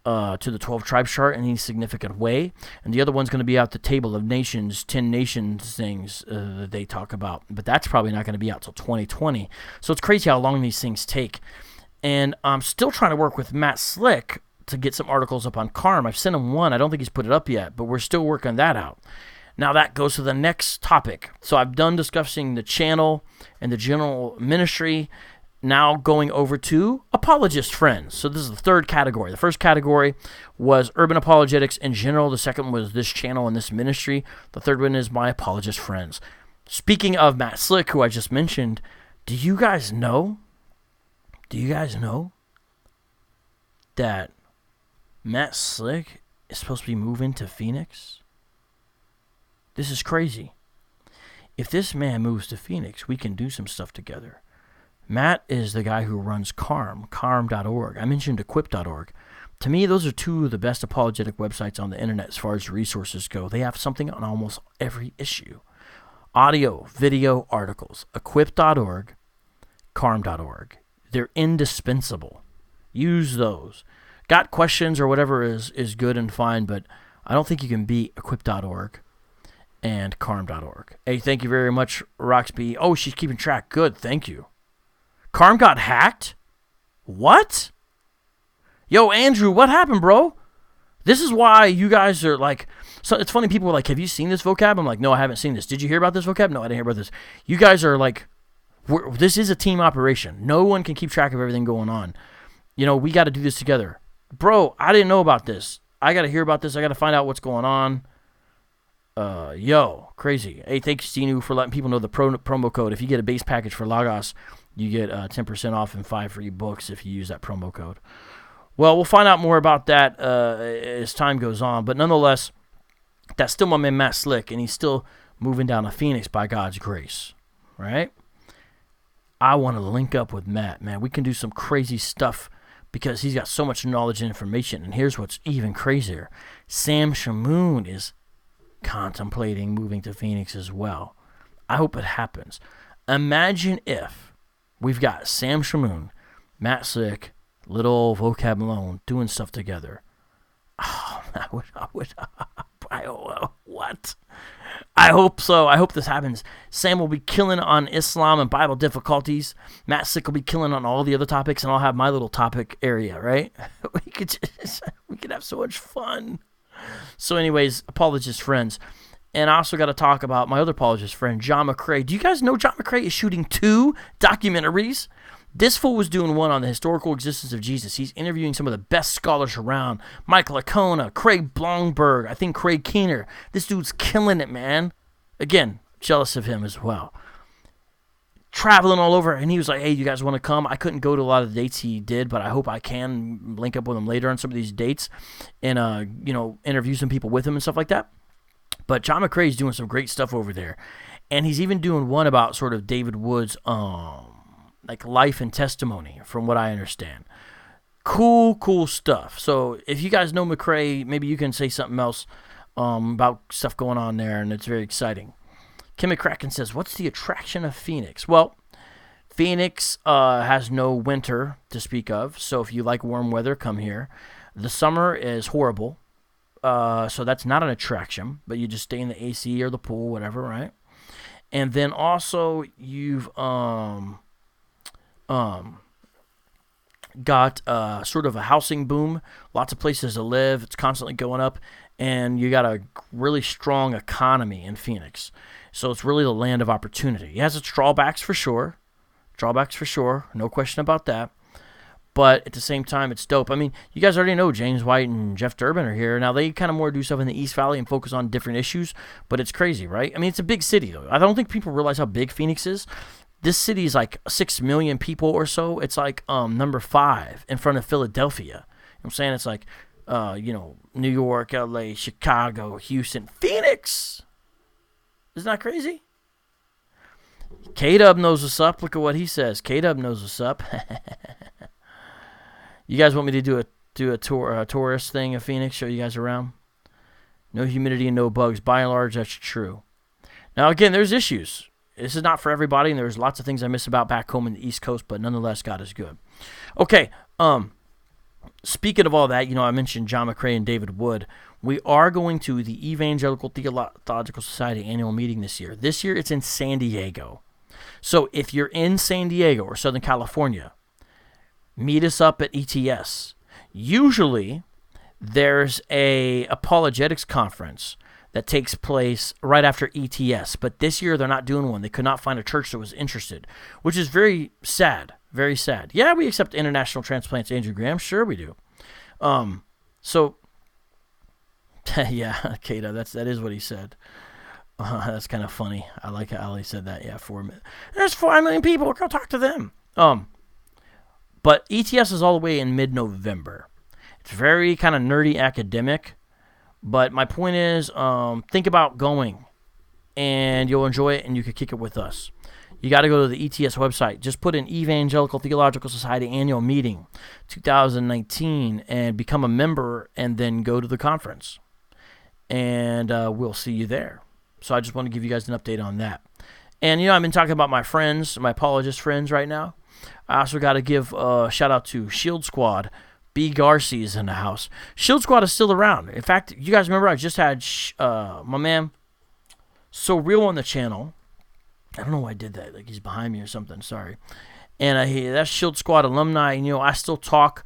to the 12 tribes chart in any significant way. And the other one's going to be out the Table of Nations, 10 nations things that they talk about. But that's probably not going to be out till 2020. So it's crazy how long these things take. And I'm still trying to work with Matt Slick to get some articles up on Carm. I've sent him one. I don't think he's put it up yet, but we're still working that out. Now that goes to the next topic. So I've done discussing the channel and the general ministry. Now going over to apologist friends. So this is the third category. The first category was urban apologetics in general. The second was this channel and this ministry. The third one is my apologist friends. Speaking of Matt Slick, who I just mentioned, do you guys know that Matt Slick is supposed to be moving to Phoenix? This is crazy. If this man moves to Phoenix, we can do some stuff together. Matt is the guy who runs carm.org. I mentioned equip.org, To me, those are two of the best apologetic websites on the internet as far as resources go. They have something on almost every issue. Audio, video, articles. Equip.org, carm.org. They're indispensable. Use those. Got questions or whatever is good and fine, but I don't think you can beat equip.org and carm.org. Hey, thank you very much, Roxby. Oh, she's keeping track. Good, thank you. Carm got hacked? What? Yo, Andrew, what happened, bro? This is why you guys are like... So it's funny, people are like, have you seen this vocab? I'm like, no, I haven't seen this. Did you hear about this vocab? No, I didn't hear about this. You guys are like... this is a team operation. No one can keep track of everything going on. You know, we got to do this together. Bro, I didn't know about this. I got to hear about this. I got to find out what's going on. Yo, crazy. Hey, thanks, Stinu, for letting people know the promo code. If you get a base package for Lagos, you get 10% off and 5 free books if you use that promo code. Well, we'll find out more about that as time goes on. But nonetheless, that's still my man Matt Slick, and he's still moving down to Phoenix by God's grace, right? I want to link up with Matt, man. We can do some crazy stuff because he's got so much knowledge and information. And here's what's even crazier. Sam Shamoon is contemplating moving to Phoenix as well. I hope it happens. Imagine if we've got Sam Shamoon, Matt Slick, little VOCAB Malone doing stuff together. Oh, what? I hope so. I hope this happens. Sam will be killing on Islam and Bible difficulties. Matt Slick will be killing on all the other topics, and I'll have my little topic area, right? we could have so much fun. So anyways, apologist friends. And I also got to talk about my other apologist friend, John McCrae. Do you guys know John McCrae is shooting 2 documentaries? This fool was doing one on the historical existence of Jesus. He's interviewing some of the best scholars around. Michael Licona, Craig Blomberg, I think Craig Keener. This dude's killing it, man. Again, jealous of him as well. Traveling all over, and he was like, hey, you guys want to come? I couldn't go to a lot of the dates he did, but I hope I can link up with him later on some of these dates and, interview some people with him and stuff like that. But John McCrae is doing some great stuff over there. And he's even doing one about sort of David Wood's like life and testimony, from what I understand. Cool stuff. So if you guys know McCrae, maybe you can say something else about stuff going on there, and it's very exciting. Kim McCracken says, what's the attraction of Phoenix? Well, Phoenix has no winter to speak of, so if you like warm weather, come here. The summer is horrible, so that's not an attraction, but you just stay in the AC or the pool, whatever, right? And then also you've got sort of a housing boom, lots of places to live, it's constantly going up, and you got a really strong economy in Phoenix. So it's really the land of opportunity. It has its drawbacks for sure, no question about that. But at the same time, it's dope. I mean, you guys already know James White and Jeff Durbin are here. Now, they kind of more do stuff in the East Valley and focus on different issues, but it's crazy, right? I mean, it's a big city, though. I don't think people realize how big Phoenix is. This city is like 6 million people or so. It's like number 5 in front of Philadelphia. You know what I'm saying? It's like, New York, LA, Chicago, Houston, Phoenix. Isn't that crazy? K-Dub knows what's up. Look at what he says. K-Dub knows what's up. You guys want me to do a tourist thing of Phoenix, show you guys around? No humidity and no bugs. By and large, that's true. Now, again, there's issues. This is not for everybody, and there's lots of things I miss about back home in the East Coast, but nonetheless, God is good. Okay, speaking of all that, I mentioned John McCrae and David Wood. We are going to the Evangelical Theological Society annual meeting this year. This year, it's in San Diego. So if you're in San Diego or Southern California, meet us up at ETS. Usually, there's a apologetics conference that takes place right after ETS. But this year, they're not doing one. They could not find a church that was interested, which is very sad. Very sad. Yeah, we accept international transplants, Andrew Graham. Sure we do. Yeah, Kata, that is what he said. That's kind of funny. I like how he said that. Yeah, 4 million. There's 4 million people. Go talk to them. But ETS is all the way in mid-November. It's very kind of nerdy academic. But my point is, think about going, and you'll enjoy it, and you can kick it with us. you got to go to the ETS website. Just put in Evangelical Theological Society Annual Meeting 2019 and become a member, and then go to the conference. And we'll see you there. So I just want to give you guys an update on that. And, I've been talking about my friends, my apologist friends right now. I also got to give a shout out to Shield Squad. B. Garcia's in the house. Shield Squad is still around. In fact, you guys remember I just had my man So Real on the channel. I don't know why I did that. Like, he's behind me or something. Sorry. And that's Shield Squad alumni. And, I still talk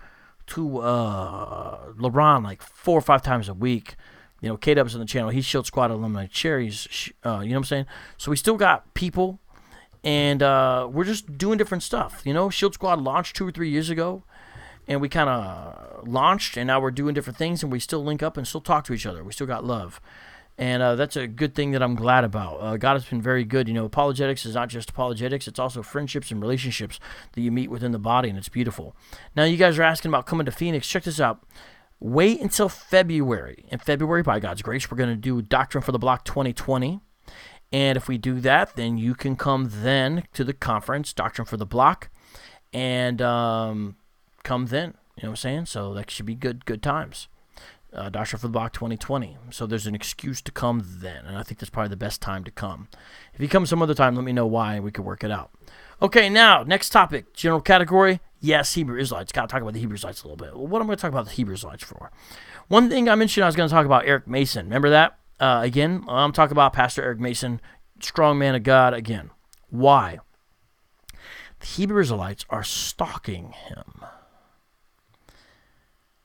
to LeBron like 4 or 5 times a week. K-Dub's on the channel. He's Shield Squad alumni. Cherry's, you know what I'm saying? So we still got people. And we're just doing different stuff. Shield Squad launched 2 or 3 years ago. And we kind of launched, and now we're doing different things, and we still link up and still talk to each other. We still got love. And that's a good thing that I'm glad about. God has been very good. Apologetics is not just apologetics. It's also friendships and relationships that you meet within the body, and it's beautiful. Now, you guys are asking about coming to Phoenix. Check this out. Wait until February. In February, by God's grace, we're going to do Doctrine for the Block 2020. And if we do that, then you can come then to the conference, Doctrine for the Block, and come then. You know what I'm saying? So that should be good times. Doctrine for the Block 2020. So there's an excuse to come then, and I think that's probably the best time to come. If you come some other time, let me know why, and we could work it out. Okay, now, next topic, general category. Yes, Hebrew Israelites. Got to talk about the Hebrew Israelites a little bit. Well, what am I going to talk about the Hebrew Israelites for? One thing I mentioned I was going to talk about Eric Mason. Remember that? Again, I'm talking about Pastor Eric Mason, strong man of God again. Why? The Hebrew Israelites are stalking him.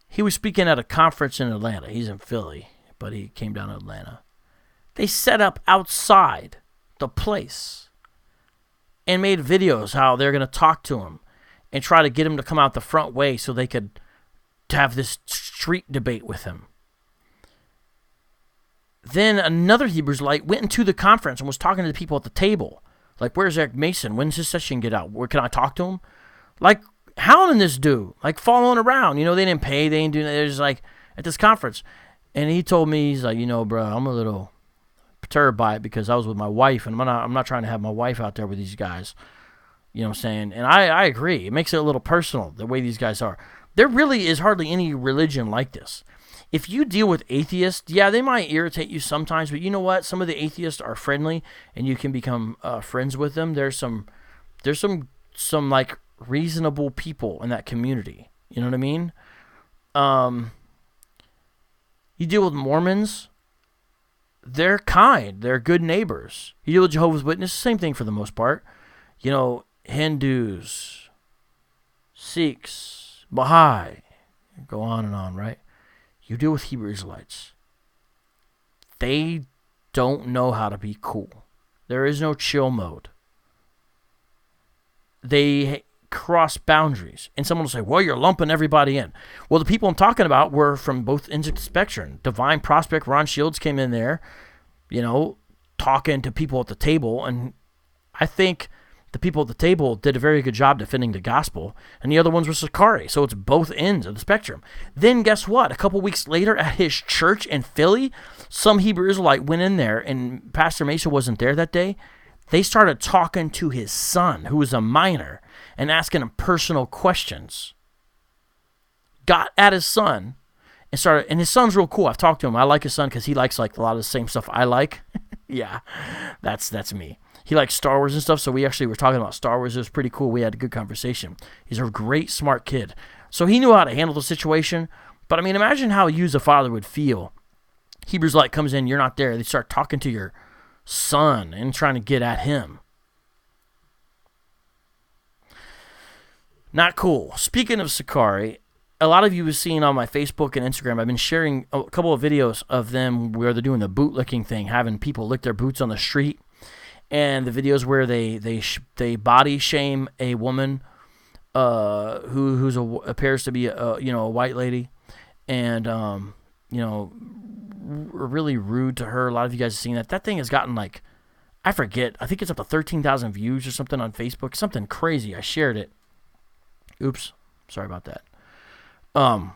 He was speaking at a conference in Atlanta. He's in Philly, but he came down to Atlanta. They set up outside the place and made videos how they're going to talk to him and try to get him to come out the front way so they could have this street debate with him. Then another Hebrew Israelite went into the conference and was talking to the people at the table. Like, where's Eric Mason? When's his session get out? Where can I talk to him? Like, hounding this dude, like following around. They didn't pay. They ain't doing it. They're just like at this conference. And he told me, he's like, bro, I'm a little perturbed by it because I was with my wife, and I'm not trying to have my wife out there with these guys. You know what I'm saying? And I agree. It makes it a little personal, the way these guys are. There really is hardly any religion like this. If you deal with atheists, yeah, they might irritate you sometimes, but you know what? Some of the atheists are friendly, and you can become friends with them. There's some like reasonable people in that community. You know what I mean? You deal with Mormons, they're kind. They're good neighbors. You deal with Jehovah's Witnesses, same thing for the most part. Hindus, Sikhs, Baha'i, go on and on, right? You deal with Hebrew Israelites. They don't know how to be cool. There is no chill mode. They cross boundaries. And someone will say, well, you're lumping everybody in. Well, the people I'm talking about were from both ends of the spectrum. Divine Prospect, Ron Shields came in there, talking to people at the table. And I think the people at the table did a very good job defending the gospel. And the other ones were Sakari. So it's both ends of the spectrum. Then guess what? A couple weeks later at his church in Philly, some Hebrew Israelite went in there, and Pastor Mesa wasn't there that day. They started talking to his son, who was a minor, and asking him personal questions. Got at his son and started, and his son's real cool. I've talked to him. I like his son because he likes like a lot of the same stuff I like. Yeah, that's me. He likes Star Wars and stuff, so we actually were talking about Star Wars. It was pretty cool. We had a good conversation. He's a great, smart kid. So he knew how to handle the situation. But, imagine how you as a father would feel. Hebrews Light comes in, you're not there. They start talking to your son and trying to get at him. Not cool. Speaking of Sakari, a lot of you have seen on my Facebook and Instagram, I've been sharing a couple of videos of them where they're doing the boot licking thing, having people lick their boots on the street. And the videos where they body shame a woman who appears to be a white lady, and really rude to her. A lot of you guys have seen that. That thing has gotten I forget. I think it's up to 13,000 views or something on Facebook. Something crazy. I shared it. Oops, sorry about that. Oh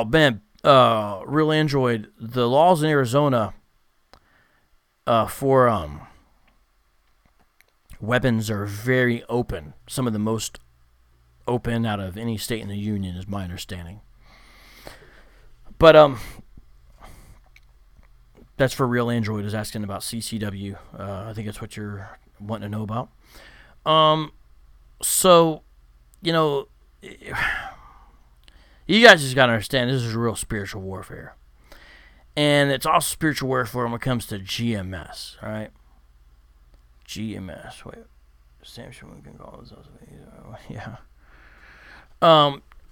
man, Real Android. The laws in Arizona. for weapons are very open. Some of the most open out of any state in the union is my understanding. But that's for Real Android is asking about CCW. I think that's what you're wanting to know about. So, you know, you guys just got to understand this is real spiritual warfare. And it's also spiritual warfare when it comes to GMS, all right? GMS. Wait. Samson, we can call this. Yeah.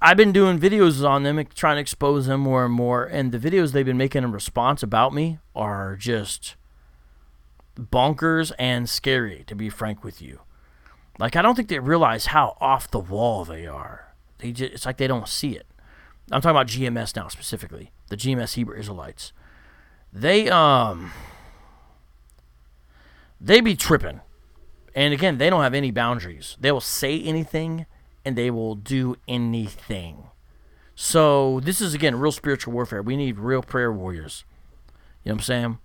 I've been doing videos on them, trying to expose them more and more, and the videos they've been making in response about me are just bonkers and scary, to be frank with you. Like, I don't think they realize how off the wall they are. It's like they don't see it. I'm talking about GMS now specifically, the GMS Hebrew Israelites. They be tripping. And again, they don't have any boundaries. They will say anything, and they will do anything. So this is, again, real spiritual warfare. We need real prayer warriors. You know what I'm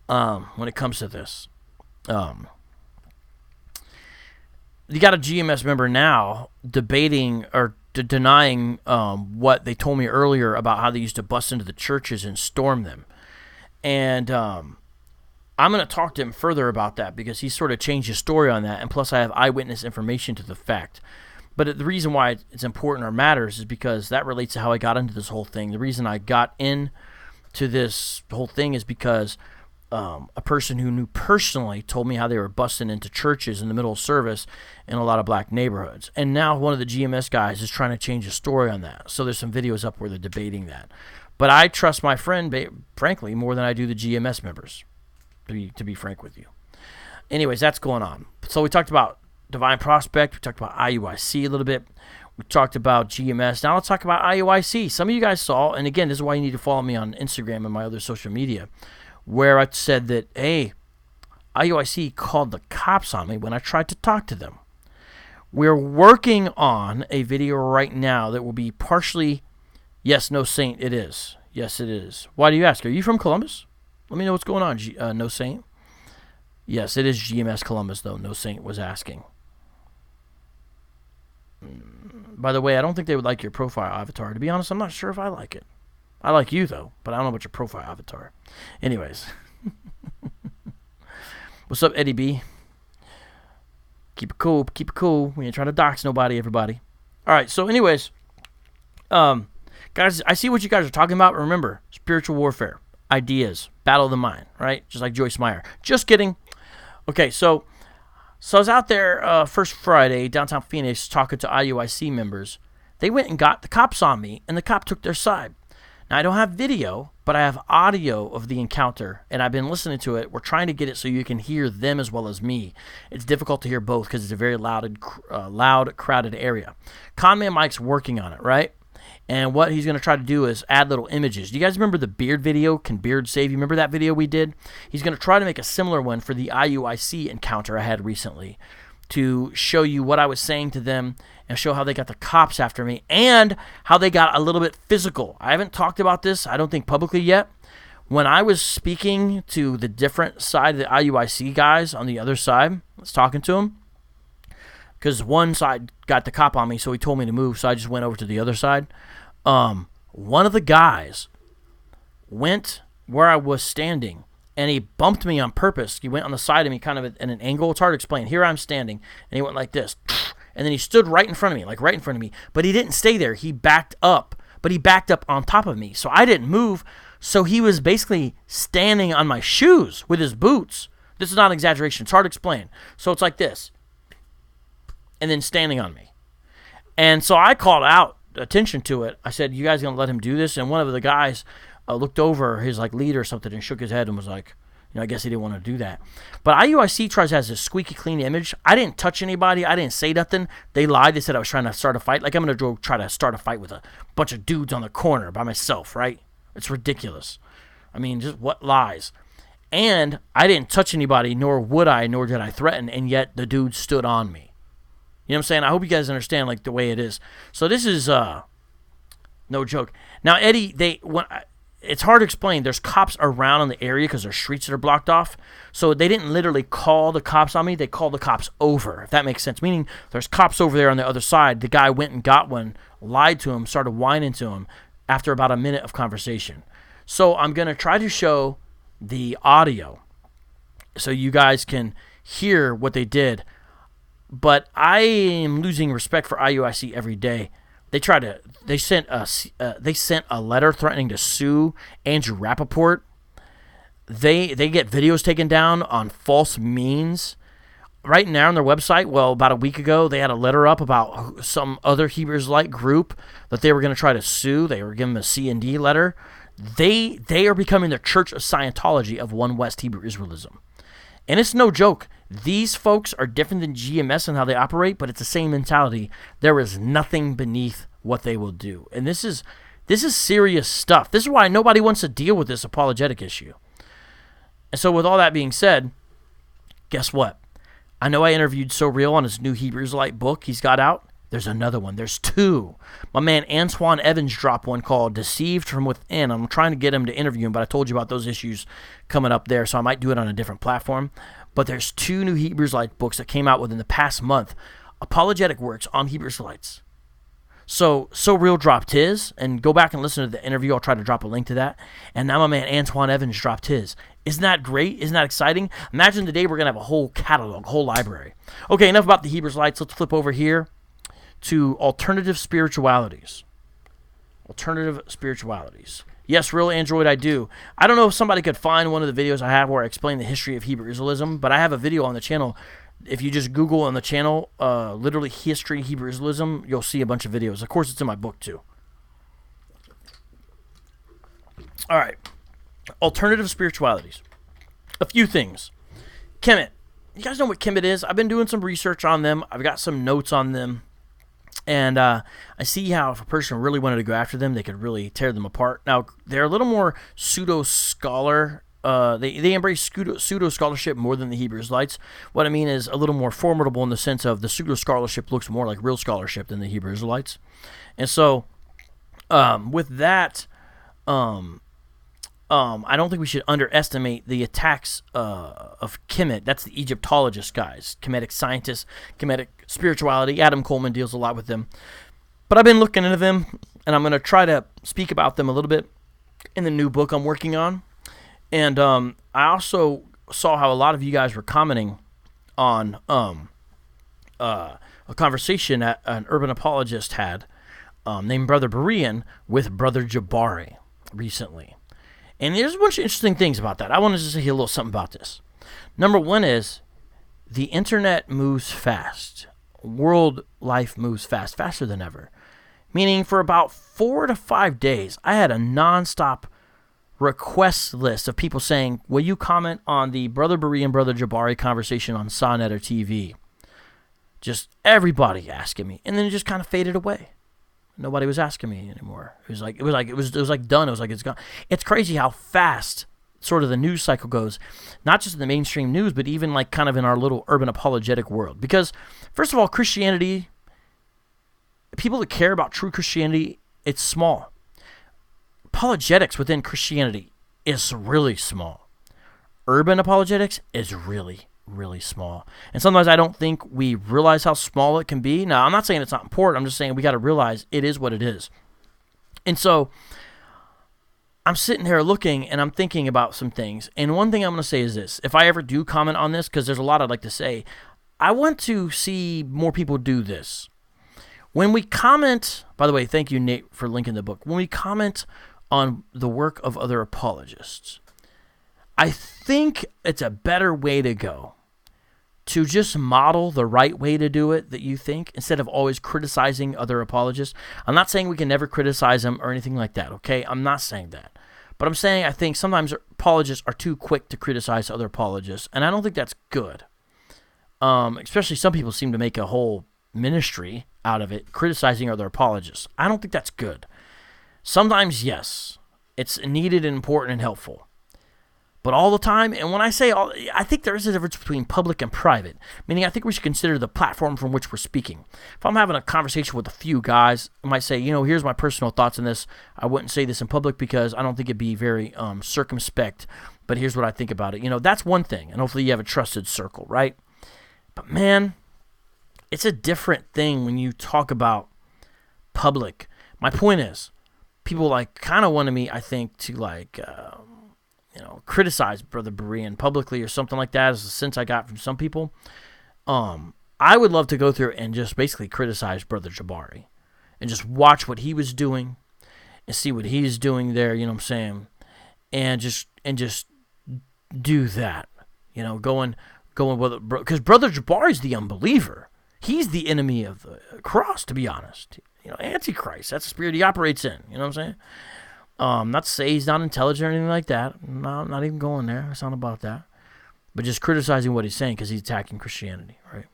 saying? When it comes to this. You got a GMS member now debating or denying what they told me earlier about how they used to bust into the churches and storm them. And I'm going to talk to him further about that because he sort of changed his story on that. And plus I have eyewitness information to the fact. But the reason why it's important or matters is because that relates to how I got into this whole thing. The reason I got into this whole thing is because a person who knew personally told me how they were busting into churches in the middle of service in a lot of black neighborhoods. And now one of the GMS guys is trying to change the story on that. So there's some videos up where they're debating that. But I trust my friend, frankly, more than I do the GMS members, to be frank with you. Anyways, that's going on. So we talked about Divine Prospect. We talked about IUIC a little bit. We talked about GMS. Now let's talk about IUIC. Some of you guys saw, and again, this is why you need to follow me on Instagram and my other social media, where I said that, hey, IUIC called the cops on me when I tried to talk to them. We're working on a video right now that will be partially, yes, No Saint, it is. Yes, it is. Why do you ask? Are you from Columbus? Let me know what's going on, No Saint. Yes, it is GMS Columbus, though. No Saint was asking. By the way, I don't think they would like your profile avatar. To be honest, I'm not sure if I like it. I like you, though, but I don't know about your profile avatar. Anyways. What's up, Eddie B? Keep it cool. Keep it cool. We ain't trying to dox nobody, everybody. All right, so anyways, guys, I see what you guys are talking about. Remember, spiritual warfare, ideas, battle of the mind, right? Just like Joyce Meyer. Just kidding. Okay, so I was out there first Friday, downtown Phoenix, talking to IUIC members. They went and got the cops on me, and the cop took their side. Now, I don't have video, but I have audio of the encounter, and I've been listening to it. We're trying to get it so you can hear them as well as me. It's difficult to hear both because it's a very loud, crowded area. Conman Mike's working on it, right? And what he's going to try to do is add little images. Do you guys remember the beard video? Can beard save you? Remember that video we did? He's going to try to make a similar one for the IUIC encounter I had recently to show you what I was saying to them and show how they got the cops after me and how they got a little bit physical. I haven't talked about this, I don't think, publicly yet. When I was speaking to the different side of the IUIC guys on the other side, I was talking to them because one side got the cop on me, so he told me to move, so I just went over to the other side. One of the guys went where I was standing, and he bumped me on purpose. He went on the side of me, kind of at an angle. It's hard to explain. Here I'm standing, and he went like this. And then he stood right in front of me, like right in front of me. But he didn't stay there. He backed up. But he backed up on top of me. So I didn't move. So he was basically standing on my shoes with his boots. This is not an exaggeration. It's hard to explain. So it's like this. And then standing on me. And so I called out attention to it. I said, you guys going to let him do this? And one of the guys looked over his like leader or something and shook his head and was like, I guess he didn't want to do that. But IUIC tries to have this squeaky clean image. I didn't touch anybody. I didn't say nothing. They lied. They said I was trying to start a fight. Like I'm going to go try to start a fight with a bunch of dudes on the corner by myself, right? It's ridiculous. I mean, just what lies? And I didn't touch anybody, nor would I, nor did I threaten, and yet the dude stood on me. You know what I'm saying? I hope you guys understand like the way it is. So this is no joke. Now, Eddie, it's hard to explain. There's cops around in the area because there's streets that are blocked off. So they didn't literally call the cops on me. They called the cops over, if that makes sense. Meaning there's cops over there on the other side. The guy went and got one, lied to him, started whining to him after about a minute of conversation. So I'm going to try to show the audio so you guys can hear what they did. But I am losing respect for IUIC every day. They sent a letter threatening to sue Andrew Rappaport. They get videos taken down on false means. Right now on their website, well, about a week ago, they had a letter up about some other Hebrew Israelite group that they were going to try to sue. They were giving them a C&D letter. They are becoming the Church of Scientology of One West Hebrew Israelism. And it's no joke. These folks are different than GMS and how they operate, but it's the same mentality. There is nothing beneath what they will do. And this is serious stuff. This is why nobody wants to deal with this apologetic issue. And so with all that being said, guess what? I know I interviewed So Real on his new Hebrew Israelite book he's got out. There's another one. There's two. My man Antoine Evans dropped one called Deceived from Within. I'm trying to get him to interview him, but I told you about those issues coming up there, so I might do it on a different platform. But there's two new Hebrew Israelite books that came out within the past month. Apologetic works on Hebrew Israelites. So Real dropped his, and go back and listen to the interview. I'll try to drop a link to that. And now my man Antoine Evans dropped his. Isn't that great? Isn't that exciting? Imagine the day we're going to have a whole catalog, whole library. Okay, enough about the Hebrew Israelites. Let's flip over here to alternative spiritualities. Alternative spiritualities. Yes, Real Android, I do. I don't know if somebody could find one of the videos I have where I explain the history of Hebrew Israelism, but I have a video on the channel. If you just Google on the channel, literally History Hebrew Israelism, you'll see a bunch of videos. Of course, it's in my book too. All right. Alternative spiritualities. A few things. Kemet. You guys know what Kemet is? I've been doing some research on them. I've got some notes on them. And I see how if a person really wanted to go after them, they could really tear them apart. Now, they're a little more pseudo-scholar. They embrace pseudo-scholarship more than the Hebrew Israelites. What I mean is a little more formidable in the sense of the pseudo-scholarship looks more like real scholarship than the Hebrew Israelites. And so, with that, I don't think we should underestimate the attacks of Kemet. That's the Egyptologist guys, Kemetic scientists, Kemetic spirituality. Adam Coleman deals a lot with them. But I've been looking into them, and I'm going to try to speak about them a little bit in the new book I'm working on. And I also saw how a lot of you guys were commenting on a conversation that an urban apologist had named Brother Berean with Brother Jabari recently. And there's a bunch of interesting things about that. I want to just say a little something about this. Number one is the internet moves fast. World life moves fast, faster than ever. Meaning for about 4 to 5 days, I had a nonstop request list of people saying, will you comment on the Brother Berean and Brother Jabari conversation on Sonnet or TV? Just everybody asking me. And then it just kind of faded away. Nobody was asking me anymore. It was like done. It was like it's gone. It's crazy how fast sort of the news cycle goes, not just in the mainstream news, but even like kind of in our little urban apologetic world. Because first of all, Christianity, people that care about true Christianity, it's small. Apologetics within Christianity is really small. Urban apologetics is really, really small. And sometimes I don't think we realize how small it can be. Now, I'm not saying it's not important. I'm just saying we got to realize it is what it is. And so I'm sitting here looking and I'm thinking about some things. And one thing I'm going to say is this. If I ever do comment on this, because there's a lot I'd like to say, I want to see more people do this. When we comment, by the way, thank you, Nate, for linking the book. When we comment on the work of other apologists, I think it's a better way to go to just model the right way to do it that you think, instead of always criticizing other apologists. I'm not saying we can never criticize them or anything like that, okay? I'm not saying that. But I'm saying I think sometimes apologists are too quick to criticize other apologists, and I don't think that's good. Especially some people seem to make a whole ministry out of it, criticizing other apologists. I don't think that's good. Sometimes, yes, it's needed and important and helpful. But all the time, and when I say all, I think there is a difference between public and private, meaning I think we should consider the platform from which we're speaking. If I'm having a conversation with a few guys, I might say, here's my personal thoughts on this. I wouldn't say this in public because I don't think it'd be very circumspect, but here's what I think about it. That's one thing, and hopefully you have a trusted circle, right? But man, it's a different thing when you talk about public. My point is, people kind of wanted me, I think, to criticize Brother Berean publicly or something like that, is the sense I got from some people. I would love to go through and just basically criticize Brother Jabari and just watch what he was doing and see what he's doing there, you know what I'm saying? And just do that, going with it, because Brother Jabari's the unbeliever. He's the enemy of the cross, to be honest. Antichrist. That's the spirit he operates in. You know what I'm saying? Not to say he's not intelligent or anything like that. No, I'm not even going there. It's not about that. But just criticizing what he's saying because he's attacking Christianity, right?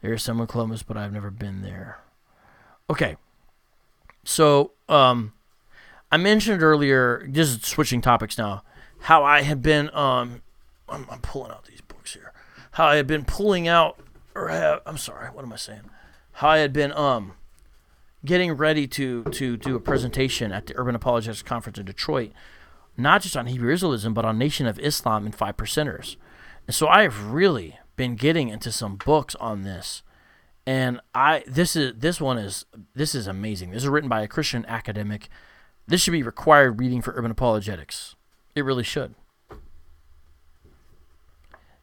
There's some in Columbus, but I've never been there. Okay. So, I mentioned earlier, just switching topics now, how I had been, I'm pulling out these books here. How I had been pulling out, I'm sorry, what am I saying? How I had been, getting ready to do a presentation at the Urban Apologetics Conference in Detroit, not just on Hebrew Israelism, but on Nation of Islam and 5%ers. And so I have really been getting into some books on this. And this is amazing. This is written by a Christian academic. This should be required reading for Urban Apologetics. It really should.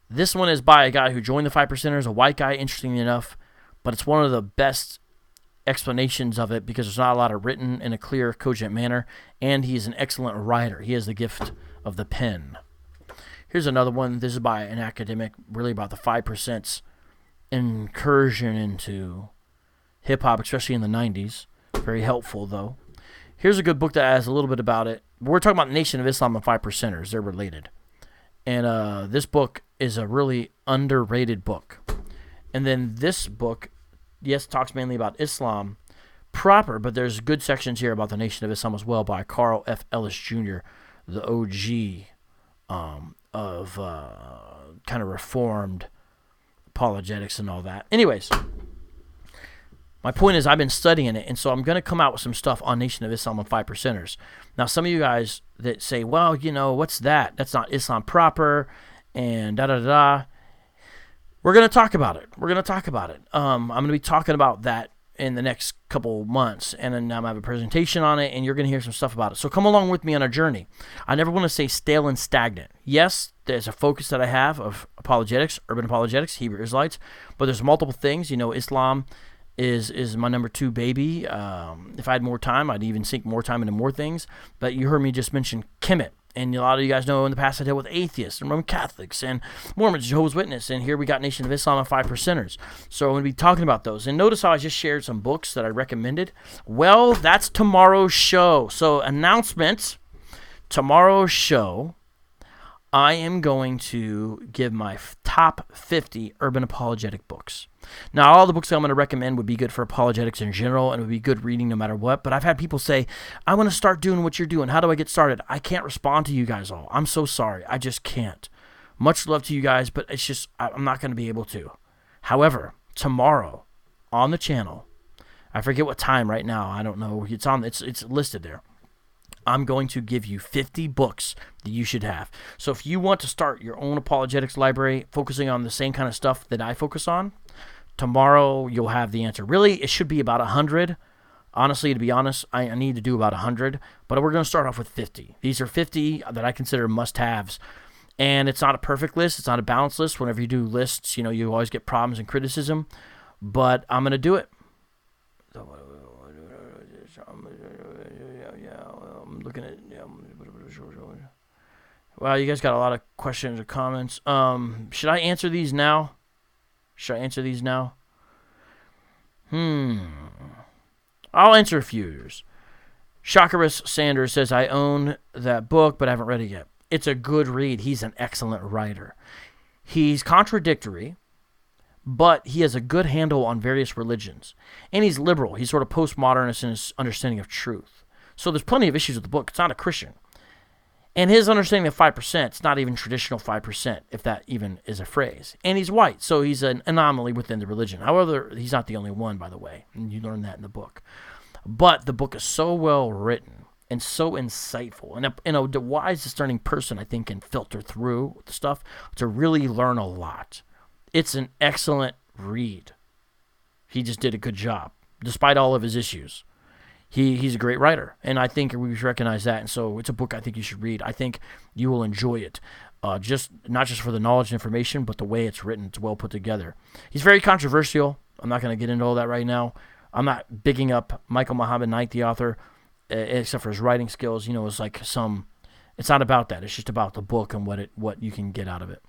This one is by a guy who joined the 5%ers, a white guy, interestingly enough, but it's one of the best explanations of it because there's not a lot of written in a clear, cogent manner, and he is an excellent writer. He has the gift of the pen. Here's another one. This is by an academic, really about the 5%'s incursion into hip-hop, especially in the 90s. Very helpful, though. Here's a good book that has a little bit about it. We're talking about Nation of Islam and 5%ers. They're related. And this book is a really underrated book. And then this book, yes, talks mainly about Islam proper, but there's good sections here about the Nation of Islam as well by Carl F. Ellis Jr., the OG of kind of reformed apologetics and all that. Anyways, my point is I've been studying it, and so I'm going to come out with some stuff on Nation of Islam and 5%ers. Now, some of you guys that say, well, what's that? That's not Islam proper, and da-da-da-da. We're going to talk about it. I'm going to be talking about that in the next couple months, and then I'm going to have a presentation on it, and you're going to hear some stuff about it. So come along with me on a journey. I never want to say stale and stagnant. Yes, there's a focus that I have of apologetics, urban apologetics, Hebrew Israelites, but there's multiple things. Islam is my number 2 baby. If I had more time, I'd even sink more time into more things. But you heard me just mention Kemet. And a lot of you guys know in the past I dealt with atheists and Roman Catholics and Mormons, Jehovah's Witnesses, and here we got Nation of Islam and 5%ers. So I'm going to be talking about those. And notice how I just shared some books that I recommended. Well, that's tomorrow's show. So announcements, tomorrow's show, I am going to give my top 50 urban apologetic books. Now, all the books that I'm going to recommend would be good for apologetics in general and would be good reading no matter what. But I've had people say, I want to start doing what you're doing. How do I get started? I can't respond to you guys all. I'm so sorry. I just can't. Much love to you guys, but it's just, I'm not going to be able to. However, tomorrow on the channel, I forget what time right now. I don't know. It's listed there. I'm going to give you 50 books that you should have. So if you want to start your own apologetics library, focusing on the same kind of stuff that I focus on, tomorrow you'll have the answer. Really, it should be about 100. Honestly, to be honest, I need to do about 100, but we're going to start off with 50. These are 50 that I consider must-haves. And it's not a perfect list. It's not a balanced list. Whenever you do lists, you always get problems and criticism, but I'm going to do it. I'm looking at. Wow, you guys got a lot of questions or comments. Should I answer these now? I'll answer a few. Shakaris Sanders says, I own that book, but I haven't read it yet. It's a good read. He's an excellent writer. He's contradictory, but he has a good handle on various religions. And he's liberal. He's sort of postmodernist in his understanding of truth. So there's plenty of issues with the book. It's not a Christian. And his understanding of 5% is not even traditional 5%, if that even is a phrase. And he's white, so he's an anomaly within the religion. However, he's not the only one, by the way, and you learn that in the book. But the book is so well written and so insightful. And the wise, discerning person, I think, can filter through the stuff to really learn a lot. It's an excellent read. He just did a good job, despite all of his issues. He's a great writer, and I think we should recognize that. And so it's a book I think you should read. I think you will enjoy it, not just for the knowledge and information, but the way it's written. It's well put together. He's very controversial. I'm not going to get into all that right now. I'm not bigging up Michael Muhammad Knight, the author, except for his writing skills. It's like it's not about that. It's just about the book and what you can get out of it.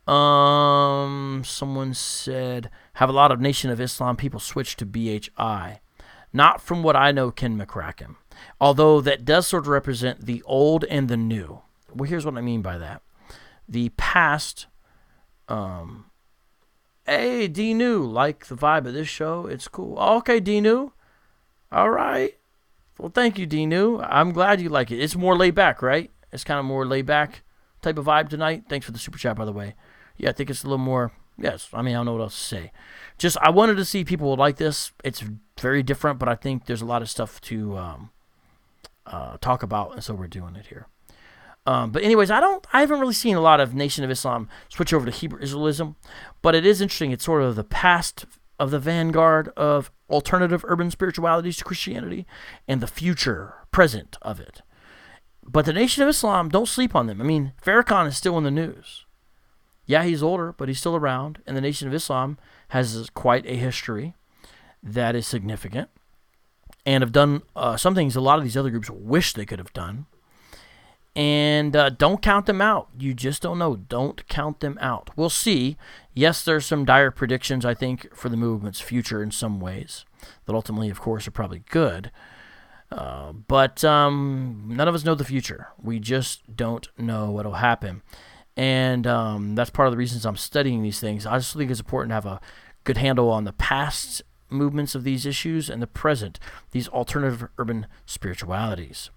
Someone said, have a lot of Nation of Islam people switch to BHI. Not from what I know, Ken McCracken. Although that does sort of represent the old and the new. Well, here's what I mean by that. The past, hey, D-New, like the vibe of this show. It's cool. Oh, okay, D-New. All right. Well, thank you, D-New. I'm glad you like it. It's more laid back, right? It's kind of more laid back type of vibe tonight. Thanks for the super chat, by the way. Yeah, I think it's a little more, yes, I don't know what else to say. Just, I wanted to see people would like this. It's very different, but I think there's a lot of stuff to talk about, and so we're doing it here. But anyways, I haven't really seen a lot of Nation of Islam switch over to Hebrew Israelism, but it is interesting. It's sort of the past of the vanguard of alternative urban spiritualities to Christianity and the future, present of it. But the Nation of Islam, don't sleep on them. Farrakhan is still in the news. Yeah, he's older, but he's still around, and the Nation of Islam has quite a history that is significant and have done some things a lot of these other groups wish they could have done. And don't count them out. You just don't know. Don't count them out. We'll see. Yes, there's some dire predictions, I think, for the movement's future in some ways that ultimately, of course, are probably good. But none of us know the future. We just don't know what will happen. And that's part of the reasons I'm studying these things. I just think it's important to have a good handle on the past movements of these issues and the present, these alternative urban spiritualities.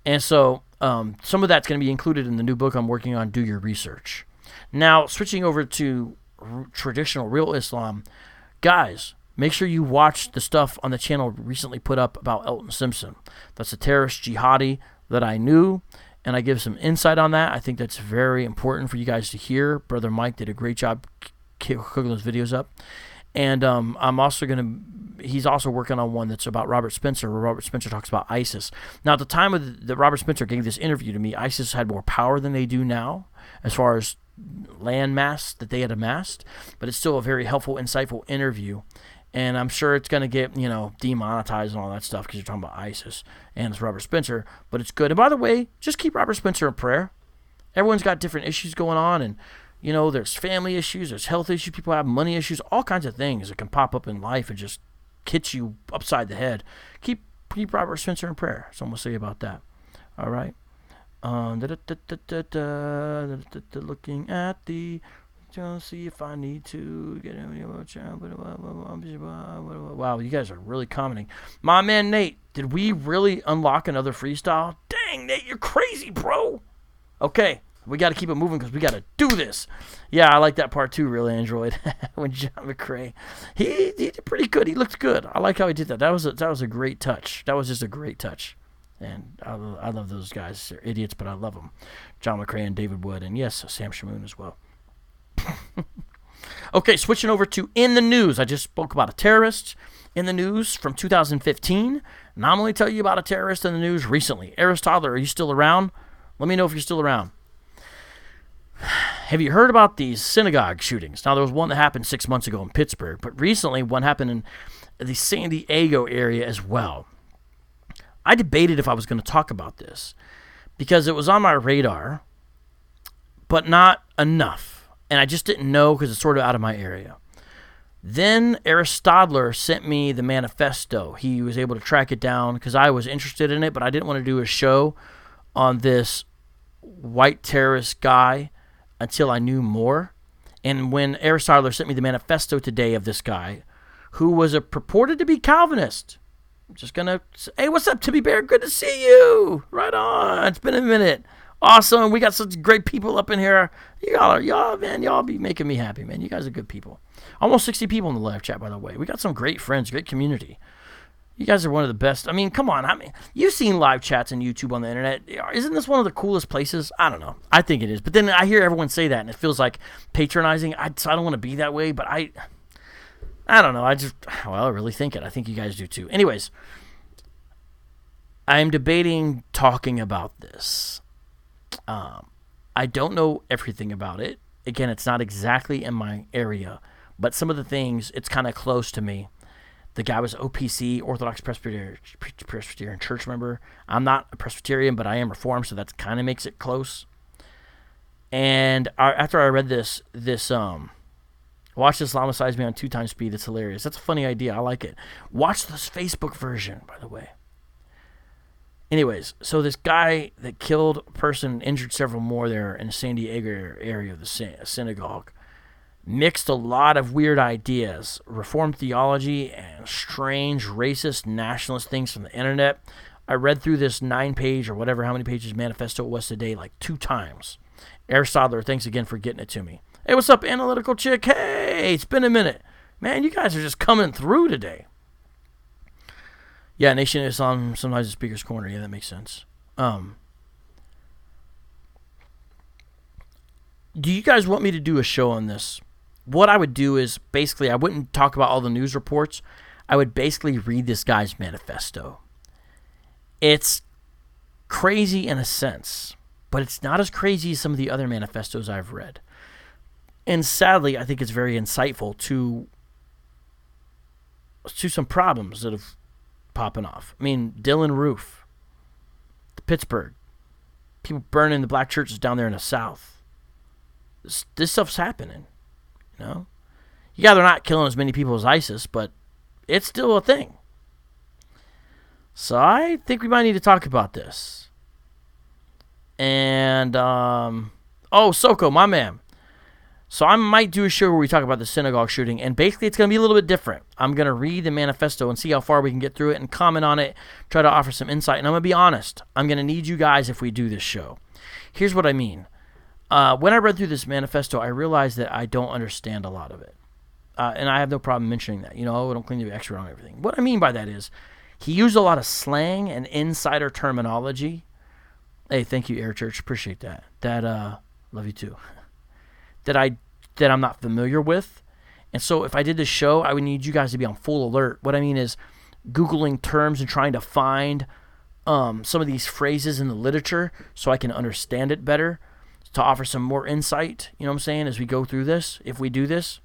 And so some of that's going to be included in the new book I'm working on, Do Your Research. Now, switching over to traditional real Islam, guys, make sure you watch the stuff on the channel recently put up about Elton Simpson. That's a terrorist jihadi that I knew, and I give some insight on that. I think that's very important for you guys to hear. Brother Mike did a great job cooking those videos up. And I'm also he's also working on one that's about Robert Spencer, where Robert Spencer talks about ISIS. Now, at the time of the Robert Spencer gave this interview to me, ISIS had more power than they do now, as far as land mass that they had amassed. But it's still a very helpful, insightful interview. And I'm sure it's going to get, demonetized and all that stuff because you're talking about ISIS and it's Robert Spencer. But it's good. And by the way, just keep Robert Spencer in prayer. Everyone's got different issues going on, and there's family issues, there's health issues, people have money issues, all kinds of things that can pop up in life and just hit you upside the head. Keep Robert Spencer in prayer. Someone will say about that. All right. Looking at the, to see if I need to get wow, you guys are really commenting. My man Nate, did we really unlock another freestyle? Dang, Nate, you're crazy, bro. Okay. We got to keep it moving because we got to do this. Yeah, I like that part too, real Android. When John McCrae, he did pretty good. He looked good. I like how he did that. That was a great touch. That was just a great touch. And I love those guys. They're idiots, but I love them. John McCrae and David Wood, and yes, Sam Shamoon as well. Okay, switching over to in the news. I just spoke about a terrorist in the news from 2015. And I'm going to tell you about a terrorist in the news recently. Aristotle, are you still around? Let me know if you're still around. Have you heard about these synagogue shootings? Now, there was one that happened 6 months ago in Pittsburgh, but recently one happened in the San Diego area as well. I debated if I was going to talk about this because it was on my radar, but not enough. And I just didn't know because it's sort of out of my area. Then Aristotle sent me the manifesto. He was able to track it down because I was interested in it, but I didn't want to do a show on this white terrorist guy until I knew more. And when Aristotle sent me the manifesto today of this guy, who was purported to be Calvinist, just gonna say, hey, what's up, Timmy Bear? Good to see you. Right on. It's been a minute. Awesome. We got such great people up in here. Y'all be making me happy, man. You guys are good people. Almost 60 people in the live chat, by the way. We got some great friends, great community. You guys are one of the best. I mean, come on. I mean, you've seen live chats on YouTube on the internet. Isn't this one of the coolest places? I don't know. I think it is. But then I hear everyone say that, and it feels like patronizing. So I don't want to be that way, but I don't know. I really think it. I think you guys do too. Anyways, I'm debating talking about this. I don't know everything about it. Again, it's not exactly in my area, but some of the things, it's kind of close to me. The guy was OPC, Orthodox Presbyterian Church member. I'm not a Presbyterian, but I am Reformed, so that kind of makes it close. And after I read this, watch Islamicize Me on 2x speed. It's hilarious. That's a funny idea. I like it. Watch this Facebook version, by the way. Anyways, so this guy that killed a person, injured several more there in the San Diego area of the synagogue, mixed a lot of weird ideas, Reformed theology, and strange racist nationalist things from the internet. I read through this 9-page or whatever, how many pages manifesto it was today, like 2 times. Aristotle, thanks again for getting it to me. Hey, what's up, Analytical Chick? Hey, it's been a minute. Man, you guys are just coming through today. Yeah, Nation Islam, sometimes the Speaker's Corner. Yeah, that makes sense. Do you guys want me to do a show on this? What I would do is, basically, I wouldn't talk about all the news reports. I would basically read this guy's manifesto. It's crazy in a sense, but it's not as crazy as some of the other manifestos I've read. And sadly, I think it's very insightful to some problems that have popping off. I mean, Dylan Roof, Pittsburgh, people burning the black churches down there in the South. This stuff's happening, you know? Yeah, they're not killing as many people as ISIS, but it's still a thing. So I think we might need to talk about this. And, Soko, my man. So I might do a show where we talk about the synagogue shooting, and basically it's going to be a little bit different. I'm going to read the manifesto and see how far we can get through it and comment on it, try to offer some insight. And I'm going to be honest. I'm going to need you guys if we do this show. Here's what I mean. When I read through this manifesto, I realized that I don't understand a lot of it. And I have no problem mentioning that. You know, I don't claim to be expert on everything. What I mean by that is he used a lot of slang and insider terminology. Hey, thank you, Air Church. Appreciate that. Love you too. That I'm not familiar with. And so if I did this show, I would need you guys to be on full alert. What I mean is Googling terms and trying to find some of these phrases in the literature so I can understand it better, to offer some more insight, you know what I'm saying, as we go through this, if we do this.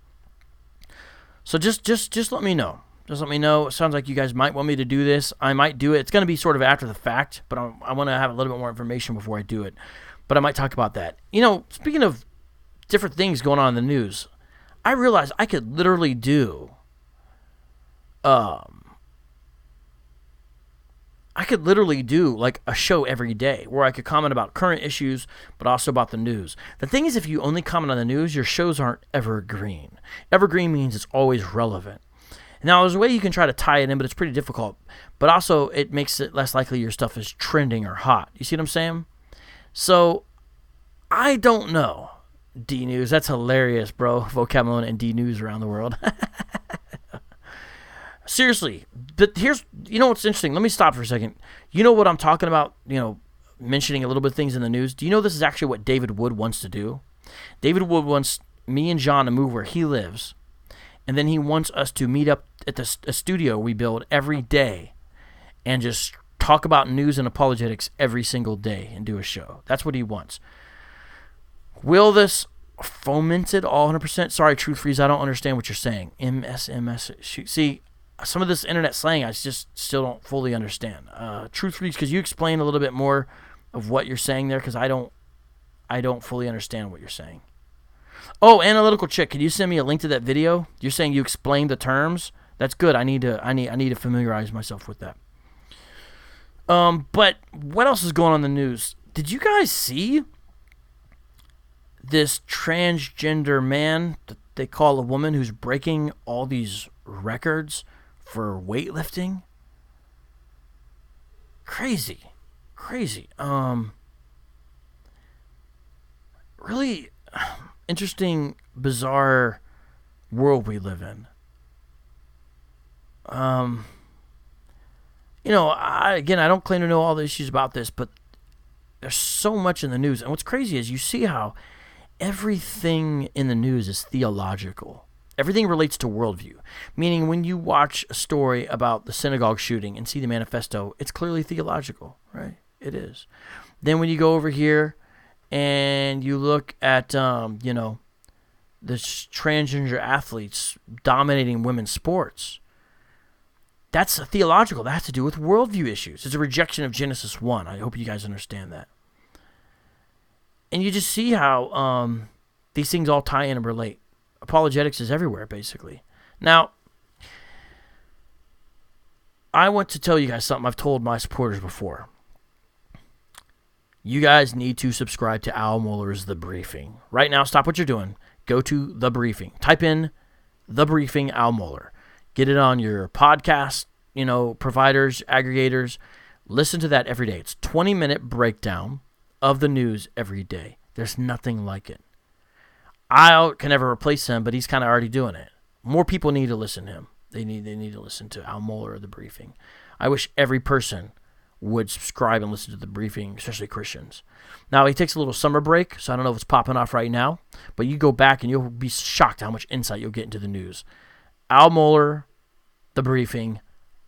So just let me know. Just let me know. It sounds like you guys might want me to do this. I might do it. It's going to be sort of after the fact, but I want to have a little bit more information before I do it. But I might talk about that. You know, speaking of different things going on in the news, I realized I could literally do like a show every day where I could comment about current issues, but also about the news. The thing is, if you only comment on the news, your shows aren't evergreen. Evergreen means it's always relevant. Now, there's a way you can try to tie it in, but it's pretty difficult. But also, it makes it less likely your stuff is trending or hot. You see what I'm saying? So, I don't know. D News, that's hilarious, bro. VOCAB Malone and D News around the world. Seriously, but you know what's interesting? Let me stop for a second. You know what I'm talking about, you know, mentioning a little bit of things in the news? Do you know this is actually what David Wood wants to do? David Wood wants me and John to move where he lives, and then he wants us to meet up at a studio we build every day and just talk about news and apologetics every single day and do a show. That's what he wants. Will this foment it all 100%? Sorry, Truth Freeze, I don't understand what you're saying. MSMS. See, some of this internet slang I just still don't fully understand. Truth Freeze, could you explain a little bit more of what you're saying there? Because I don't fully understand what you're saying. Oh, Analytical Chick, could you send me a link to that video? You're saying you explained the terms? That's good. I need to familiarize myself with that. But what else is going on in the news? Did you guys see this transgender man that they call a woman who's breaking all these records for weightlifting? Crazy. Really interesting, bizarre world we live in. I don't claim to know all the issues about this, but there's so much in the news. And what's crazy is you see how everything in the news is theological. Everything relates to worldview. Meaning when you watch a story about the synagogue shooting and see the manifesto, it's clearly theological, right? It is. Then when you go over here and you look at, the transgender athletes dominating women's sports, that's theological. That has to do with worldview issues. It's a rejection of Genesis 1. I hope you guys understand that. And you just see how these things all tie in and relate. Apologetics is everywhere, basically. Now, I want to tell you guys something I've told my supporters before. You guys need to subscribe to Al Mohler's The Briefing. Right now, stop what you're doing. Go to The Briefing. Type in The Briefing Al Mohler. Get it on your podcast, providers, aggregators. Listen to that every day. It's a 20-minute breakdown of the news every day. There's nothing like it. I can never replace him, but he's kind of already doing it. More people need to listen to him. They need to listen to Al Mohler, The Briefing. I wish every person would subscribe and listen to The Briefing, especially Christians. Now, he takes a little summer break, so I don't know if it's popping off right now, but you go back and you'll be shocked how much insight you'll get into the news. Al Mohler, The Briefing,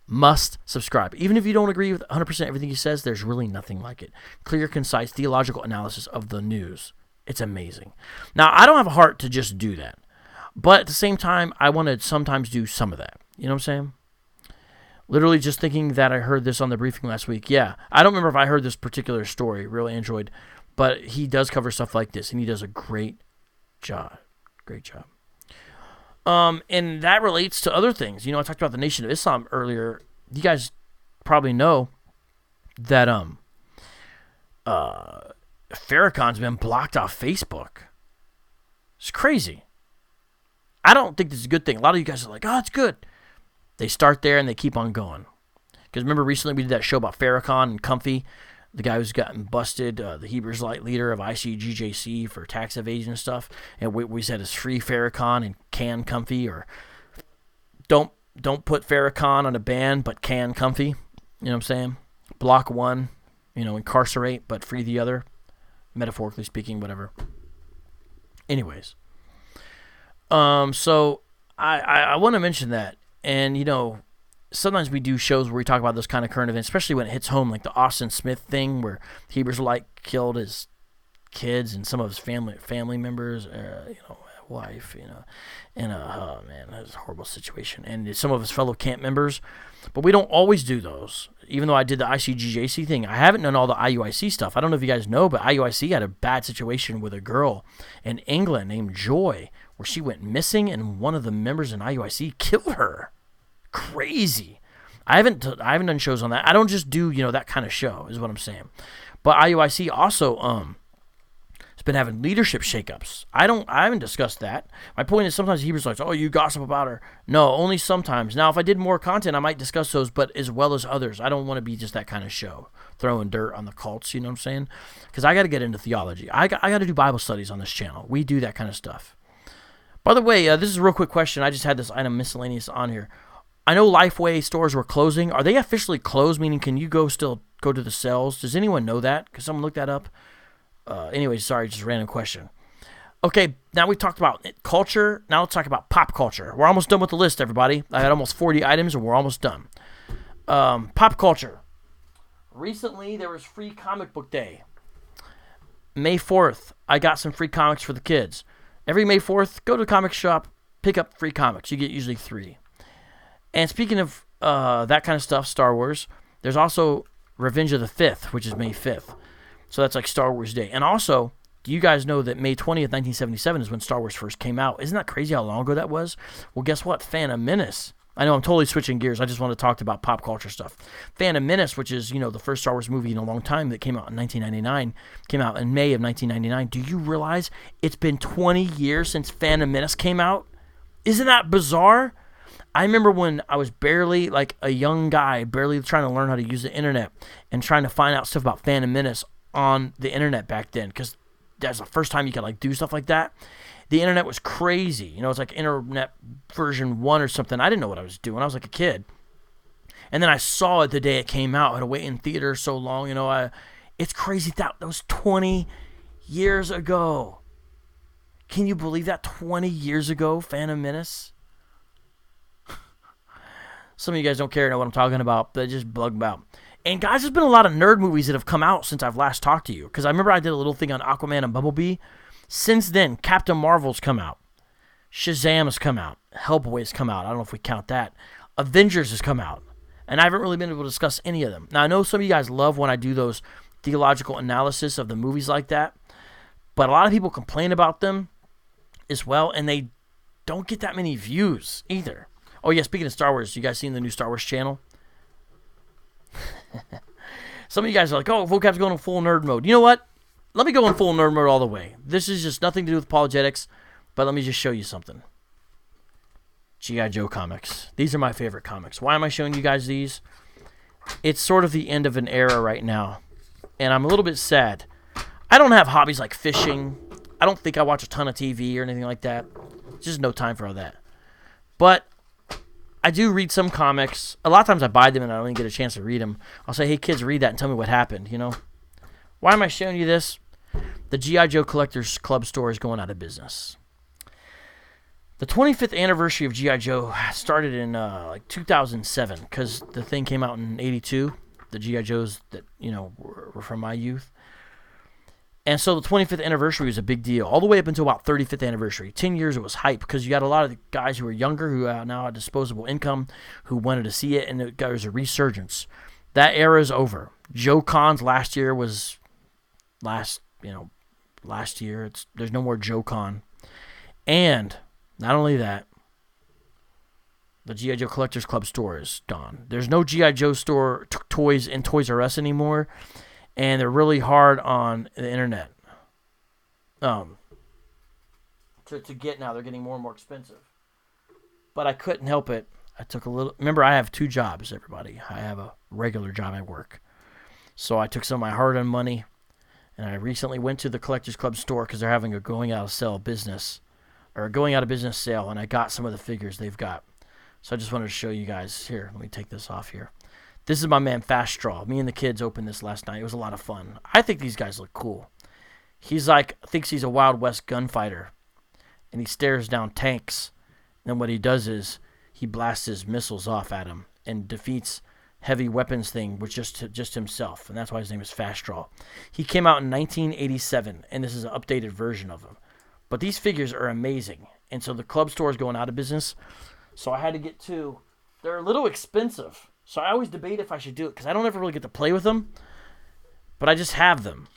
must subscribe. Even if you don't agree with 100% everything he says, there's really nothing like it. Clear, concise, theological analysis of the news. It's amazing. Now, I don't have a heart to just do that. But at the same time, I want to sometimes do some of that. You know what I'm saying? Literally just thinking that I heard this on The Briefing last week. Yeah, I don't remember if I heard this particular story. Really enjoyed. But he does cover stuff like this, and he does a great job. Great job. And that relates to other things. I talked about the Nation of Islam earlier. You guys probably know that Farrakhan's been blocked off Facebook. It's crazy. I don't think this is a good thing. A lot of you guys are like, oh, it's good. They start there and they keep on going. Because remember recently we did that show about Farrakhan and Comfy, the guy who's gotten busted, the Hebrew Israelite leader of ICGJC for tax evasion and stuff. And we said it's free Farrakhan and can Comfy, or don't put Farrakhan on a ban but can Comfy. You know what I'm saying? Block one, incarcerate but free the other. Metaphorically speaking, whatever. Anyways. So I want to mention that. And, sometimes we do shows where we talk about those kind of current events, especially when it hits home, like the Austin Smith thing where Hebrews like killed his kids and some of his family members, wife, and oh man, that was a horrible situation. And some of his fellow camp members. But we don't always do those. Even though I did the ICGJC thing, I haven't done all the IUIC stuff. I don't know if you guys know, but IUIC had a bad situation with a girl in England named Joy, where she went missing and one of the members in IUIC killed her. Crazy. I haven't done shows on that. I don't just do, that kind of show, is what I'm saying. But IUIC also has been having leadership shakeups. I haven't discussed that. My point is sometimes Hebrews like, oh, you gossip about her. No, only sometimes. Now, if I did more content, I might discuss those, but as well as others. I don't want to be just that kind of show, throwing dirt on the cults, you know what I'm saying? Because I got to get into theology. I got to do Bible studies on this channel. We do that kind of stuff. By the way, this is a real quick question. I just had this item miscellaneous on here. I know Lifeway stores were closing. Are they officially closed? Meaning, can you still go to the cells? Does anyone know that? Could someone look that up? Anyways, sorry, just a random question. Okay, now we've talked about culture. Now let's talk about pop culture. We're almost done with the list, everybody. I had almost 40 items, and we're almost done. Pop culture. Recently, there was Free Comic Book Day. May 4th, I got some free comics for the kids. Every May 4th, go to the comic shop, pick up free comics. You get usually 3. And speaking of that kind of stuff, Star Wars, there's also Revenge of the 5th, which is May 5th. So that's like Star Wars Day. And also, do you guys know that May 20th, 1977 is when Star Wars first came out? Isn't that crazy how long ago that was? Well, guess what? Phantom Menace. I know I'm totally switching gears. I just want to talk about pop culture stuff. Phantom Menace, which is, the first Star Wars movie in a long time that came out in 1999, came out in May of 1999. Do you realize it's been 20 years since Phantom Menace came out? Isn't that bizarre? I remember when I was barely like a young guy, barely trying to learn how to use the internet and trying to find out stuff about Phantom Menace on the internet back then, because that's the first time you could like do stuff like that. The internet was crazy. You know, it's like internet version 1 or something. I didn't know what I was doing. I was like a kid. And then I saw it the day it came out. I had to wait in theater so long. You know, it's crazy. That was 20 years ago. Can you believe that? 20 years ago, Phantom Menace? Some of you guys don't care to know what I'm talking about, but just bug about. And guys, there's been a lot of nerd movies that have come out since I've last talked to you. Because I remember I did a little thing on Aquaman and Bumblebee. Since then, Captain Marvel's come out. Shazam has come out. Hellboy's come out. I don't know if we count that. Avengers has come out. And I haven't really been able to discuss any of them. Now, I know some of you guys love when I do those theological analysis of the movies like that. But a lot of people complain about them as well. And they don't get that many views either. Oh, yeah, speaking of Star Wars, you guys seen the new Star Wars channel? Some of you guys are like, oh, vocab's going in full nerd mode. You know what? Let me go in full nerd mode all the way. This is just nothing to do with apologetics, but let me just show you something. G.I. Joe comics. These are my favorite comics. Why am I showing you guys these? It's sort of the end of an era right now, and I'm a little bit sad. I don't have hobbies like fishing. I don't think I watch a ton of TV or anything like that. Just no time for all that. But I do read some comics. A lot of times I buy them and I don't even get a chance to read them. I'll say, hey, kids, read that and tell me what happened, you know? Why am I showing you this? The G.I. Joe Collectors Club store is going out of business. The 25th anniversary of G.I. Joe started in like 2007 because the thing came out in 82, the G.I. Joes that, you know, were from my youth. And so the 25th anniversary was a big deal, all the way up until about 35th anniversary. 10 years it was hype because you had a lot of the guys who were younger who now had disposable income who wanted to see it, and there was a resurgence. That era is over. Joe Cons last year was last year. There's no more Joe Con. And not only that, the G.I. Joe Collectors Club store is gone. There's no G.I. Joe store toys in Toys R Us anymore. And they're really hard on the internet to get now. They're getting more and more expensive. But I couldn't help it. I took a little... Remember, I have 2 jobs, everybody. I have a regular job at work. So I took some of my hard-earned money, and I recently went to the Collectors Club store because they're having a going out of business sale, and I got some of the figures they've got. So I just wanted to show you guys. Here, let me take this off here. This is my man Fast Straw. Me and the kids opened this last night. It was a lot of fun. I think these guys look cool. He's like, thinks he's a Wild West gunfighter, and he stares down tanks. And then what he does is he blasts his missiles off at him and defeats heavy weapons thing with just himself, and that's why his name is Fast Straw. He came out in 1987, and this is an updated version of him. But these figures are amazing, and so the club store is going out of business. So I had to get 2. They're a little expensive. So I always debate if I should do it because I don't ever really get to play with them. But I just have them.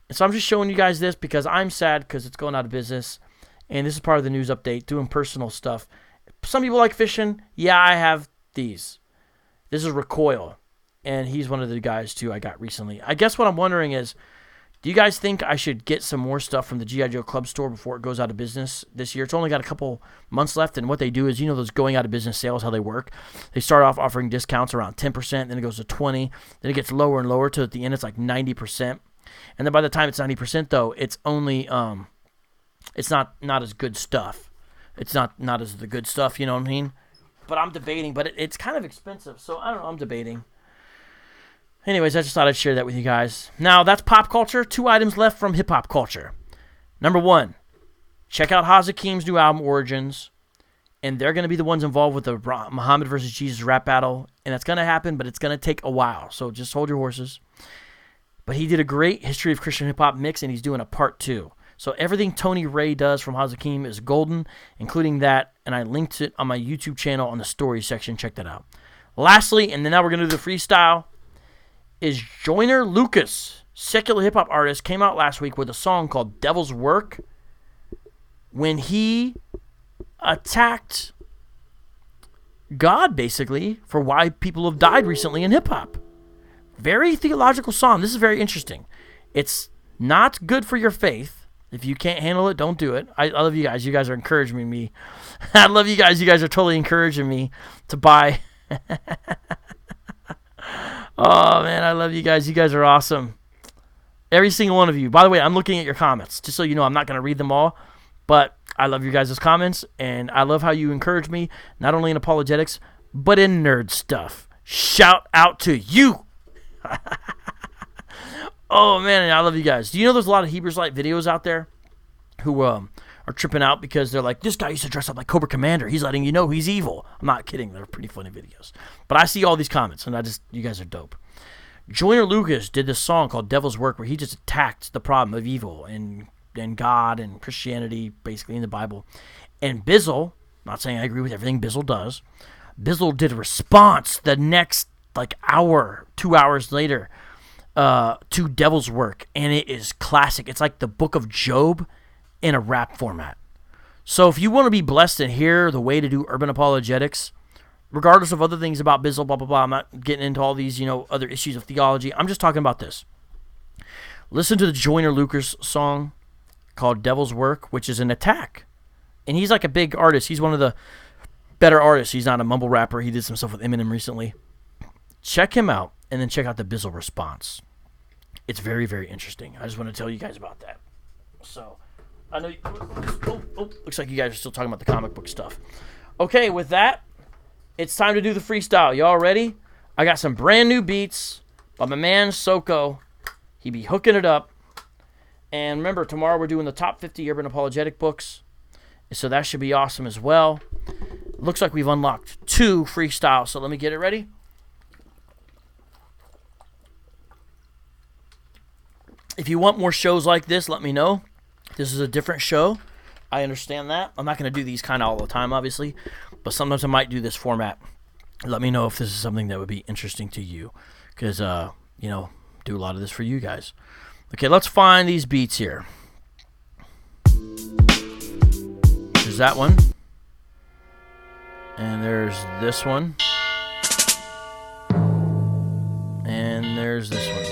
And so I'm just showing you guys this because I'm sad because it's going out of business. And this is part of the news update, doing personal stuff. Some people like fishing. Yeah, I have these. This is Recoil. And he's one of the guys, too, I got recently. I guess what I'm wondering is, do you guys think I should get some more stuff from the G.I. Joe Club store before it goes out of business this year? It's only got a couple months left, and what they do is, you know those going out of business sales, how they work? They start off offering discounts around 10%, then it goes to 20%, then it gets lower and lower, till at the end it's like 90%. And then by the time it's 90%, though, it's only, it's not as good stuff. It's not as the good stuff, you know what I mean? But I'm debating, but it's kind of expensive, so I don't know, I'm debating. Anyways, I just thought I'd share that with you guys. Now, that's pop culture. 2 items left from hip-hop culture. Number 1, check out Hazakim's new album, Origins. And they're going to be the ones involved with the Muhammad versus Jesus rap battle. And that's going to happen, but it's going to take a while. So just hold your horses. But he did a great History of Christian Hip-Hop mix, and he's doing a part 2. So everything Tony Ray does from Hazakim is golden, including that. And I linked it on my YouTube channel on the stories section. Check that out. Lastly, and then now we're going to do the freestyle, is Joyner Lucas, secular hip-hop artist, came out last week with a song called Devil's Work when he attacked God, basically, for why people have died recently in hip-hop. Very theological song. This is very interesting. It's not good for your faith. If you can't handle it, don't do it. I love you guys. You guys are encouraging me. I love you guys. You guys are totally encouraging me to buy. Oh, man, I love you guys. You guys are awesome. Every single one of you. By the way, I'm looking at your comments. Just so you know, I'm not going to read them all. But I love you guys' comments. And I love how you encourage me, not only in apologetics, but in nerd stuff. Shout out to you. Oh, man, I love you guys. Do you know there's a lot of Israelite videos out there who are tripping out because they're like, this guy used to dress up like Cobra Commander. He's letting you know he's evil. I'm not kidding. They're pretty funny videos. But I see all these comments, and you guys are dope. Joyner Lucas did this song called Devil's Work where he just attacked the problem of evil and God and Christianity, basically in the Bible. And Bizzle, not saying I agree with everything Bizzle does, Bizzle did a response the next hour, 2 hours later, to Devil's Work, and it is classic. It's like the Book of Job in a rap format. So if you want to be blessed and hear the way to do urban apologetics, regardless of other things about Bizzle, blah, blah, blah, I'm not getting into all these, other issues of theology. I'm just talking about this. Listen to the Joyner Lucas song called Devil's Work, which is an attack. And he's like a big artist. He's one of the better artists. He's not a mumble rapper. He did some stuff with Eminem recently. Check him out. And then check out the Bizzle response. It's very, very interesting. I just want to tell you guys about that. So, I know... looks like you guys are still talking about the comic book stuff. Okay, with that, it's time to do the freestyle. Y'all ready? I got some brand new beats by my man Soko. He be hooking it up. And remember, tomorrow we're doing the top 50 urban apologetic books. So that should be awesome as well. Looks like we've unlocked 2 freestyles. So let me get it ready. If you want more shows like this, let me know. This is a different show. I understand that. I'm not going to do these kind of all the time, obviously. But sometimes I might do this format. Let me know if this is something that would be interesting to you. Because, do a lot of this for you guys. Okay, let's find these beats here. There's that one. And there's this one. And there's this one.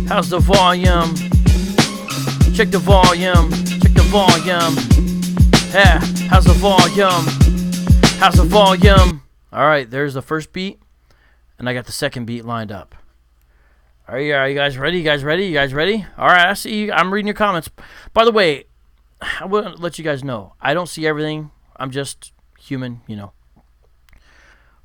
How's the volume? Check the volume. Check the volume. Yeah, how's the volume? How's the volume? Alright, there's the first beat. And I got the second beat lined up. Are you guys ready? You guys ready? You guys ready? Alright, I see you. I'm reading your comments. By the way, I want to let you guys know. I don't see everything. I'm just human,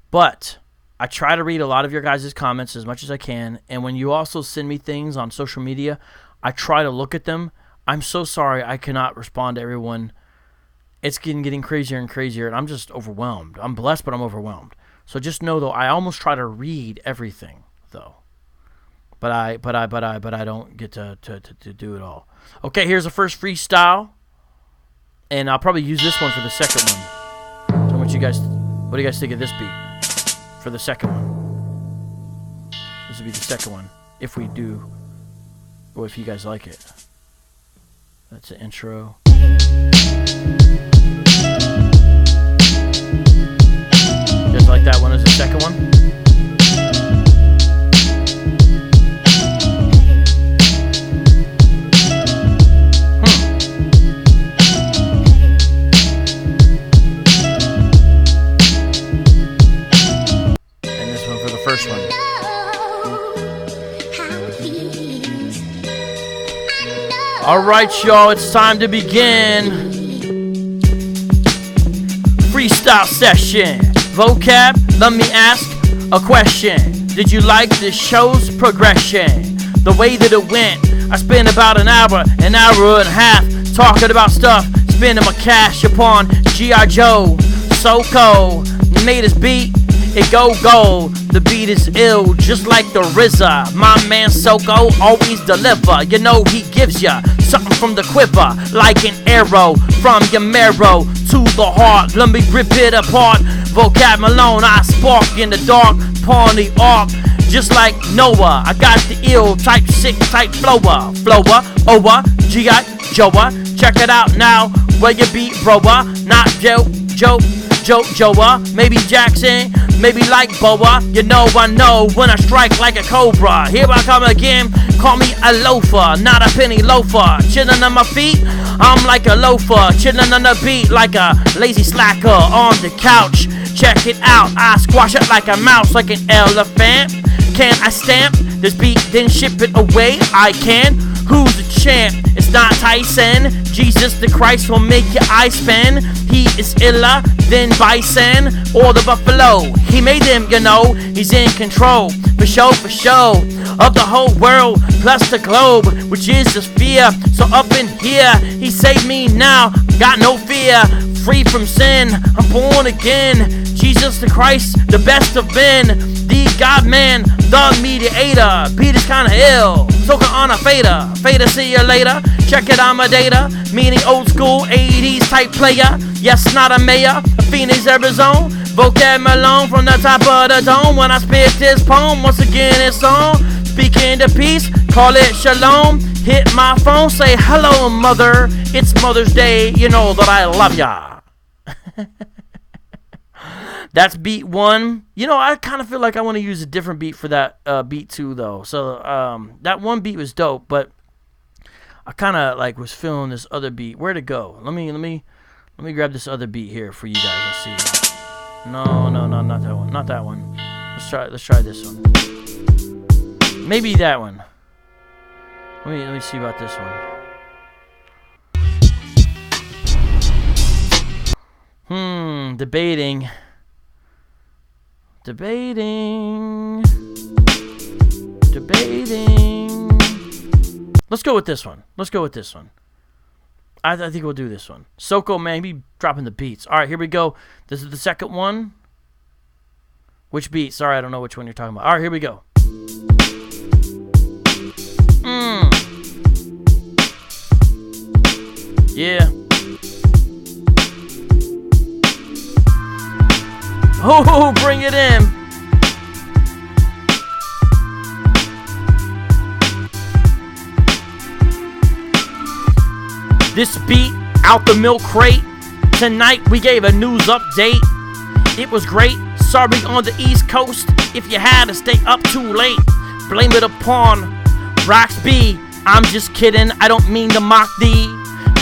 But I try to read a lot of your guys' comments as much as I can, and when you also send me things on social media, I try to look at them. I'm so sorry I cannot respond to everyone. It's getting crazier and crazier, and I'm just overwhelmed. I'm blessed, but I'm overwhelmed. So just know, though, I almost try to read everything, though. But I don't get to do it all. Okay, here's the first freestyle, and I'll probably use this one for the second one. So what do you guys think of this beat? For the second one. This will be the second one. If we do, or if you guys like it. That's the intro. Just like that one as the second one. First one. All right, y'all, it's time to begin. Freestyle session. Vocab, let me ask a question. Did you like the show's progression? The way that it went, I spent about an hour and a half talking about stuff, spending my cash upon G.I. Joe. Soko made his beat. It go. The beat is ill, just like the RZA. My man Soko always deliver. He gives ya something from the quiver, like an arrow from your marrow to the heart. Let me rip it apart. VOCAB Malone, I spark in the dark, pawn the arc, just like Noah. I got the ill type sick type flower, over G.I. Joa. Check it out now, where you be, broa, not Joe, maybe Jackson. maybe like boa. You know I know when I strike like a cobra. Here I come again, call me a loafer, not a penny loafer. Chilling on my feet, I'm like a loafer. Chilling on the beat like a lazy slacker on the couch. Check it out, I squash it like a mouse, like an elephant. Can I stamp this beat, then ship it away? I can. Who's the champ? It's not Tyson. Jesus the Christ will make your eyes spin. He is iller than bison or the buffalo. He made them, you know, he's in control. For show, of the whole world, plus the globe, which is the sphere. So up in here, he saved me now, got no fear. Free from sin, I'm born again. Jesus the Christ, the best of men. The God-man, the mediator. Beat is kinda ill, soaking on a fader. Fader, see you later. Check it on my data, meaning old school 80s type player. Yes, not a mayor, Phoenix, Arizona. VOCAB Malone from the top of the dome. When I spit this poem, once again it's on. Speaking to peace, call it shalom. Hit my phone, say hello mother. It's Mother's Day, you know that I love ya. That's beat one. You know, I kind of feel like I want to use a different beat for that beat two, though. So that one beat was dope, but I kind of like was feeling this other beat. Where'd it go? Let me grab this other beat here for you guys. Let's see. No, not that one. Not that one. Let's try this one. Maybe that one. Let me see about this one. Debating. Let's go with this one. I think we'll do this one. Soko, man, he be dropping the beats. All right, here we go. This is the second one. Which beat? Sorry, I don't know which one you're talking about. All right, here we go. Yeah. Oh, bring it in. This beat out the milk crate. Tonight we gave a news update. It was great. Sorry on the East Coast if you had to stay up too late. Blame it upon Rocks B. I'm just kidding. I don't mean to mock thee.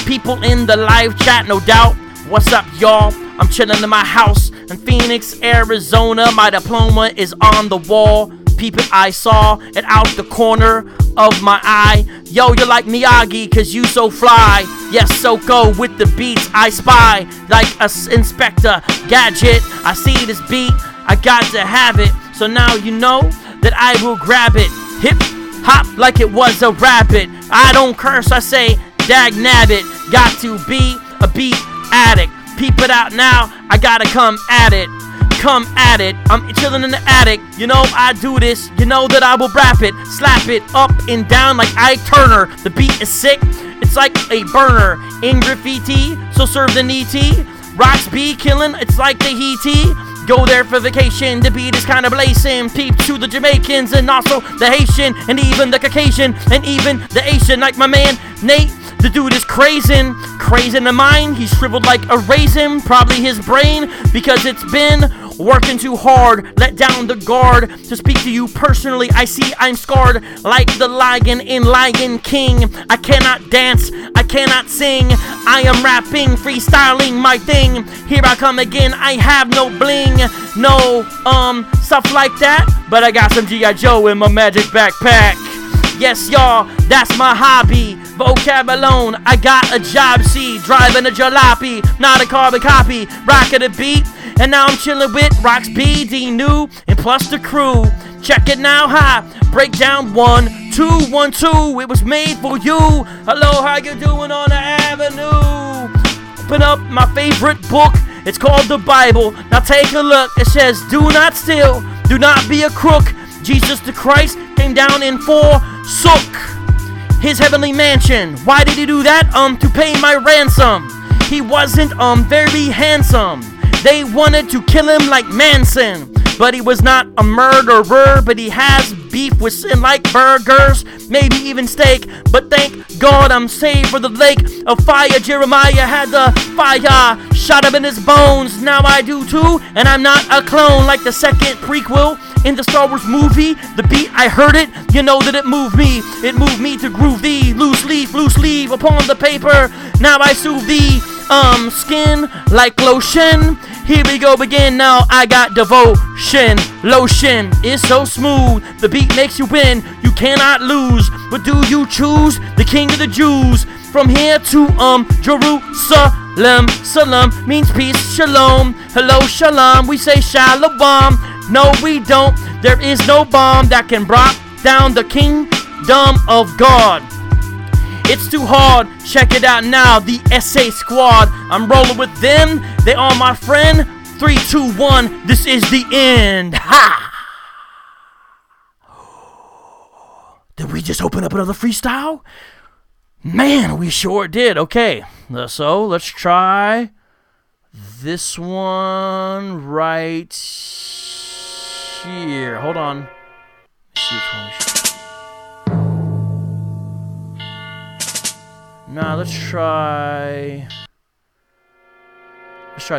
People in the live chat, no doubt. What's up, y'all? I'm chilling in my house in Phoenix, Arizona. My diploma is on the wall. Peep it, I saw it out the corner of my eye. Yo, you're like Miyagi, cause you so fly. Yes, Soko with the beats I spy. Like a Inspector Gadget, I see this beat, I got to have it. So now you know that I will grab it. Hip hop like it was a rabbit. I don't curse, I say dag nabbit. Got to be a beat addict. Peep it out now, I gotta come at it. Come at it, I'm chilling in the attic. You know I do this, you know that I will rap it. Slap it up and down like Ike Turner. The beat is sick, it's like a burner in graffiti, so serve the NET. Rocks B killing, it's like the Tahiti. Go there for vacation, the beat is kinda blazing. Peep to the Jamaicans and also the Haitian, and even the Caucasian, and even the Asian, like my man Nate. The dude is crazing the mind. He's shriveled like a raisin, probably his brain, because it's been working too hard. Let down the guard to speak to you personally. I see I'm scarred like the lion in Lion King. I cannot dance, I cannot sing. I am rapping, freestyling my thing. Here I come again, I have no bling, no stuff like that, but I got some G.I. Joe in my magic backpack. Yes, y'all, that's my hobby. VOCAB Malone, I got a job, see, driving a jalopy, not a carbon copy, rockin' a beat, and now I'm chillin' with Rocks B, D New, and plus the crew. Check it now, hi, breakdown 1, 2, 1, 2, it was made for you. Hello, how you doing on the avenue? Open up my favorite book, it's called the Bible. Now take a look, it says, do not steal, do not be a crook. Jesus the Christ came down and forsook his heavenly mansion. Why did he do that? To pay my ransom. He wasn't very handsome. They wanted to kill him like Manson, but he was not a murderer, but he has beef with sin like burgers, maybe even steak. But thank God I'm saved for the lake of fire. Jeremiah had the fire shot up in his bones. Now I do too, and I'm not a clone like the second prequel in the Star Wars movie. The beat, I heard it, you know that it moved me. It moved me to groove thee. Loose leaf upon the paper. Now I soothe thee, skin like lotion. Here we go again, now I got devotion. Lotion is so smooth, the beat makes you win. You cannot lose, but do you choose the king of the Jews? From here to Jerusalem. Salam means peace, shalom. Hello, shalom, we say shalom. No, we don't. There is no bomb that can break down the kingdom of God. It's too hard. Check it out now. The SA Squad. I'm rolling with them. They are my friend. 3, 2, 1. This is the end. Ha! Did we just open up another freestyle? Man, we sure did. Okay. So let's try this one right here. Hold on. Let's see which one we should. Nah, let's try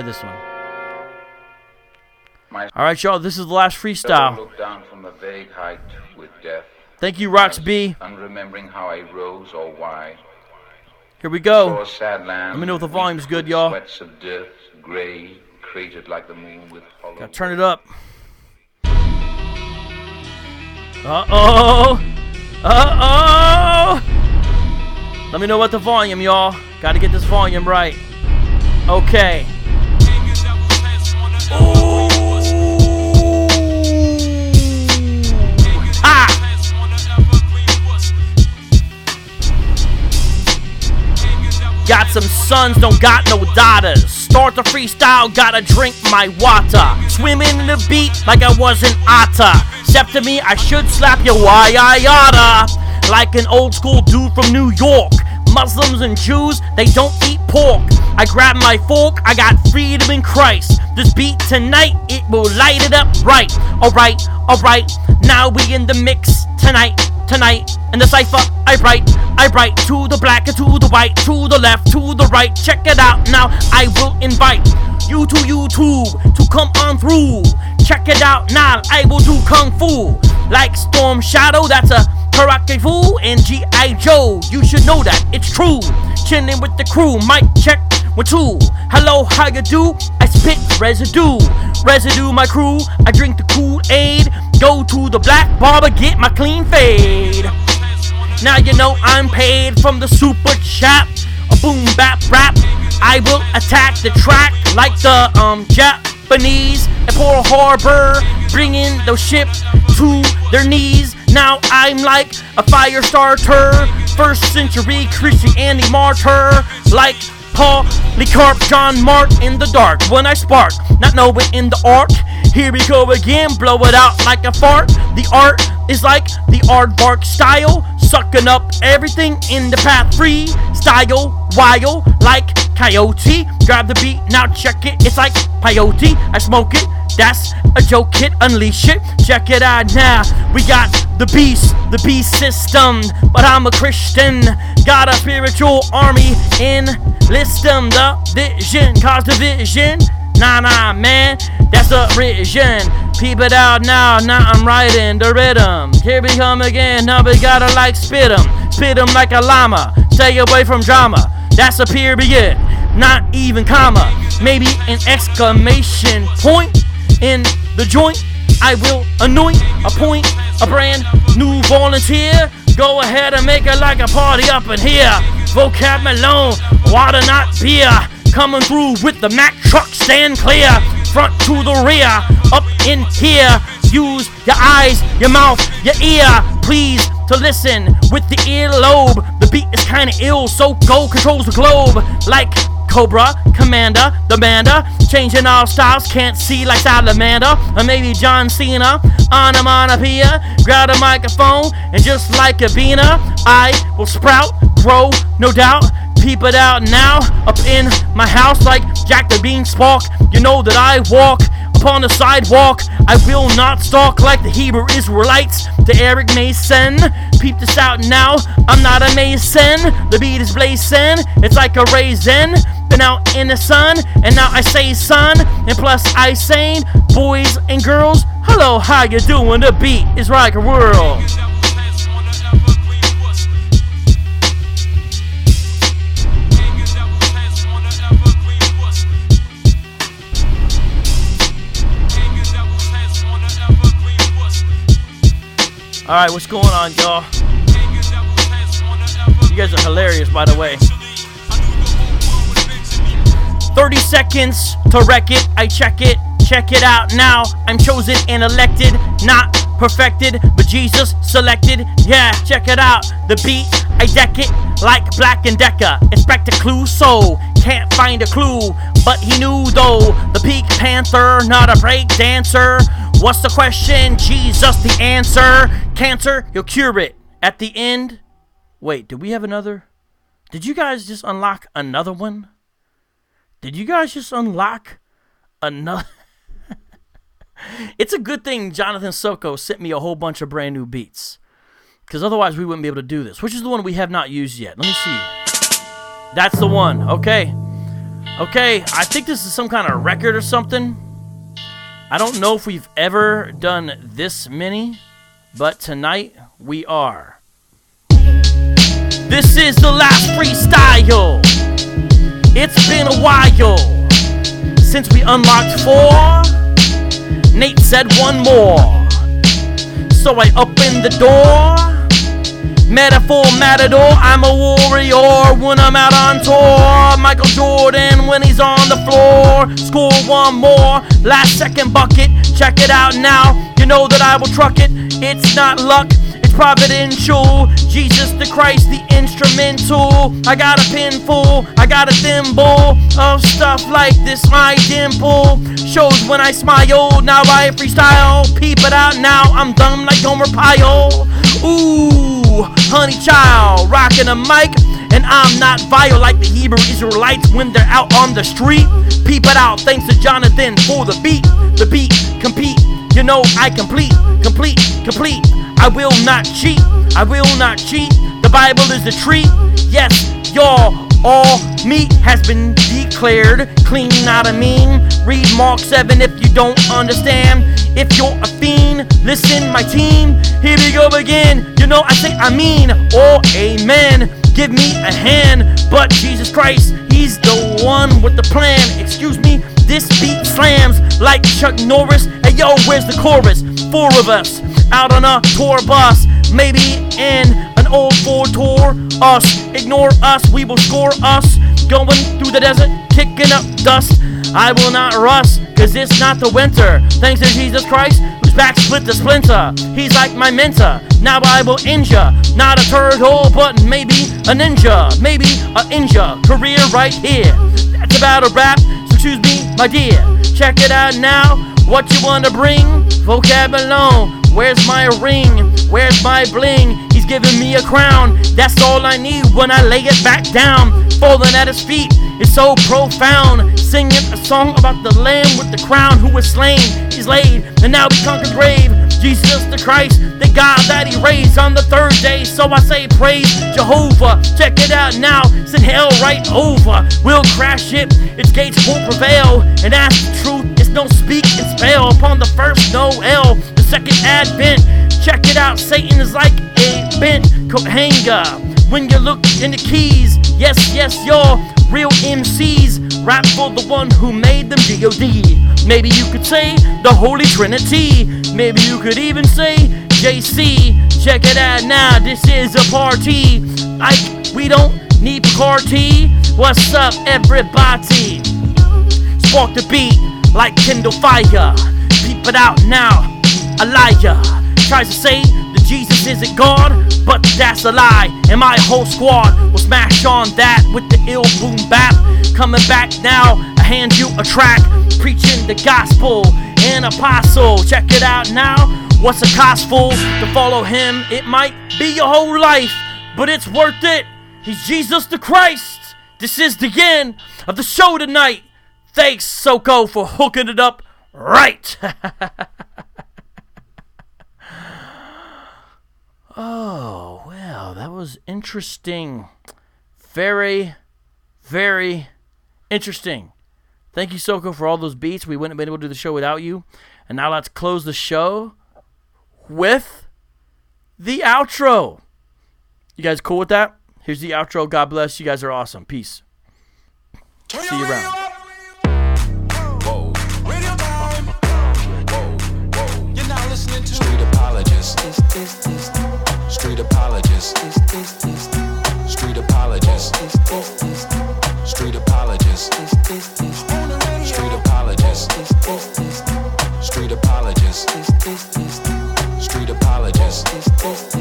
this one. Alright, y'all, this is the last freestyle. Look down from a vague height with death. Thank you, Rox B. Unremembering how I rose or why. Here we go. Sad land, let me know if the volume's good, y'all. Sweats of dirt, gray, cratered like the moon with hollow. Gotta turn it up. Uh-oh. Uh-oh. Let me know what the volume, y'all. Gotta get this volume right. Okay. Ooh. Ah. Got some sons, don't got no daughters. Start the freestyle, gotta drink my water. Swimming in the beat like I was an otter. Step to me, I should slap you, why I oughta. Like an old school dude from New York. Muslims and Jews, they don't eat pork. I grab my fork, I got freedom in Christ. This beat tonight, it will light it up right. Alright, now we in the mix tonight. In the cypher, I write to the black and to the white, to the left, to the right. Check it out now, I will invite you to YouTube to come on through. Check it out now, I will do kung fu. Like Storm Shadow, that's a karate fool. And G.I. Joe, you should know that, it's true. Chilling with the crew, mic check, 1, 2. Hello, how you do? I spit residue, my crew. I drink the Kool-Aid, go to the black barber, get my clean fade. Now you know I'm paid from the super chat. A boom bap rap, I will attack the track like the Japanese at Pearl Harbor, bringing the ship to their knees. Now I'm like a fire starter, 1st century Christianity martyr, like Polycarp, John Mark in the dark. When I spark, not knowing in the arc. Here we go again, blow it out like a fart. The art is like the aardvark style, sucking up everything in the path. Free style, wild like coyote. Grab the beat, now check it, it's like peyote. I smoke it, that's a joke hit, unleash it. Check it out now, we got the beast system. But I'm a Christian, got a spiritual army, enlist them. The vision, cause division. Nah, man, that's the vision. Peep it out now I'm writing the rhythm. Here we come again, now we gotta like spit 'em like a llama. Stay away from drama, that's a period, not even comma. Maybe an exclamation point in the joint. I will anoint, appoint a brand new volunteer. Go ahead and make it like a party up in here. VOCAB Malone, water not beer. Coming through with the Mack truck, stand clear. Front to the rear, up in here. Use your eyes, your mouth, your ear, please, to listen with the earlobe. The beat is kinda ill, so go controls the globe. Like Cobra, Commander, the Manda, changing all styles, can't see like Salamander. Or maybe John Cena, onomatopoeia. Grab a microphone, and just like a beaner, I will sprout, grow, no doubt. Peep it out now, up in my house like Jack the Beanstalk. You know that I walk upon the sidewalk. I will not stalk like the Hebrew Israelites. To Eric Mason, peep this out now. I'm not a Mason. The beat is blazing. It's like a raisin. Been out in the sun, and now I say son. And plus I sane, boys and girls, hello, how you doing? The beat is like a whirl. Alright, what's going on, y'all? You guys are hilarious, by the way. 30 seconds to wreck it. I check it out now. I'm chosen and elected, not perfected, but Jesus selected. Yeah, check it out. The beat, I deck it like Black and Decker. Inspect a clue, so can't find a clue, but he knew though. The Pink Panther, not a break dancer. What's the question? Jesus the answer. Cancer, you'll cure it. At the end, wait, do we have another? Did you guys just unlock another one? Did you guys just unlock another? It's a good thing Jonathan Soko sent me a whole bunch of brand new beats, because otherwise we wouldn't be able to do this. Which is the one we have not used yet? Let me see. That's the one. Okay. Okay, I think this is some kind of record or something. I don't know if we've ever done this many, but tonight we are. This is the last freestyle. It's been a while since we unlocked 4. Nate said one more, so I opened the door. Metaphor matador, I'm a warrior when I'm out on tour. Michael Jordan when he's on the floor. Score one more, last second bucket. Check it out now, you know that I will truck it. It's not luck, it's providential. Jesus the Christ, the instrumental. I got a pin full, I got a thimble of stuff like this. My dimple shows when I smile. Now I freestyle, peep it out now. I'm dumb like Gomer Pyle. Ooh, honey child, rocking a mic, and I'm not vile like the Hebrew Israelites when they're out on the street. Peep it out, thanks to Jonathan for the beat. The beat, compete, you know I complete. I will not cheat, I will not cheat. The Bible is the treat. Yes, y'all, all meat has been declared clean, not a mean. Read Mark 7 if you don't understand. If you're a fiend, listen my team. Here we go again, you know I say I mean. Oh, amen, give me a hand. But Jesus Christ, he's the one with the plan. Excuse me, this beat slams like Chuck Norris. Hey yo, where's the chorus? 4 of us out on a tour bus, maybe in an old Ford tour. Us, ignore us, we will score us. Going through the desert, kicking up dust. I will not rust, cause it's not the winter. Thanks to Jesus Christ, whose back split the splinter. He's like my mentor, now I will injure. Not a turtle, but maybe a ninja. Maybe a ninja, career right here. That's about a rap, so excuse me, my dear. Check it out now, what you wanna bring? VOCAB Malone, where's my ring? Where's my bling? He's giving me a crown, that's all I need when I lay it back down. Falling at his feet is so profound. Singing a song about the lamb with the crown who was slain. He's laid, and now he conquered grave. Jesus the Christ, the God that he raised on the 3rd day. So I say praise Jehovah. Check it out now, send hell right over. We'll crash it, its gates won't prevail. And that's the truth, it's no speak and spell. Upon the first Noel, the second Advent. Check it out, Satan is like a bent coat hanger. When you look in the keys, yes, y'all, real MCs rap for the one who made them, G.O.D. Maybe you could say the Holy Trinity. Maybe you could even say JC. Check it out now, this is a party. Like, we don't need Bacardi. What's up, everybody? Spark the beat like kindle fire. Peep it out now, a liar tries to say that Jesus isn't God, but that's a lie. And my whole squad will smash on that with the ill boom bap. Coming back now, I hand you a track, preaching the gospel, an apostle. Check it out now, what's a gospel? To follow him, it might be your whole life, but it's worth it. He's Jesus the Christ. This is the end of the show tonight. Thanks, Soko, for hooking it up right. Oh, well, that was interesting. Very, very interesting. Thank you, Soko, for all those beats. We wouldn't have been able to do the show without you. And now let's close the show with the outro. You guys cool with that? Here's the outro. God bless. You guys are awesome. Peace. See you around. Whoa. Radio time. Whoa, whoa. You're now listening to Street Apologist. Street Apologist. Street Apologist. Street Apologist. Street Apologist. Street Apologist. Street Apologist.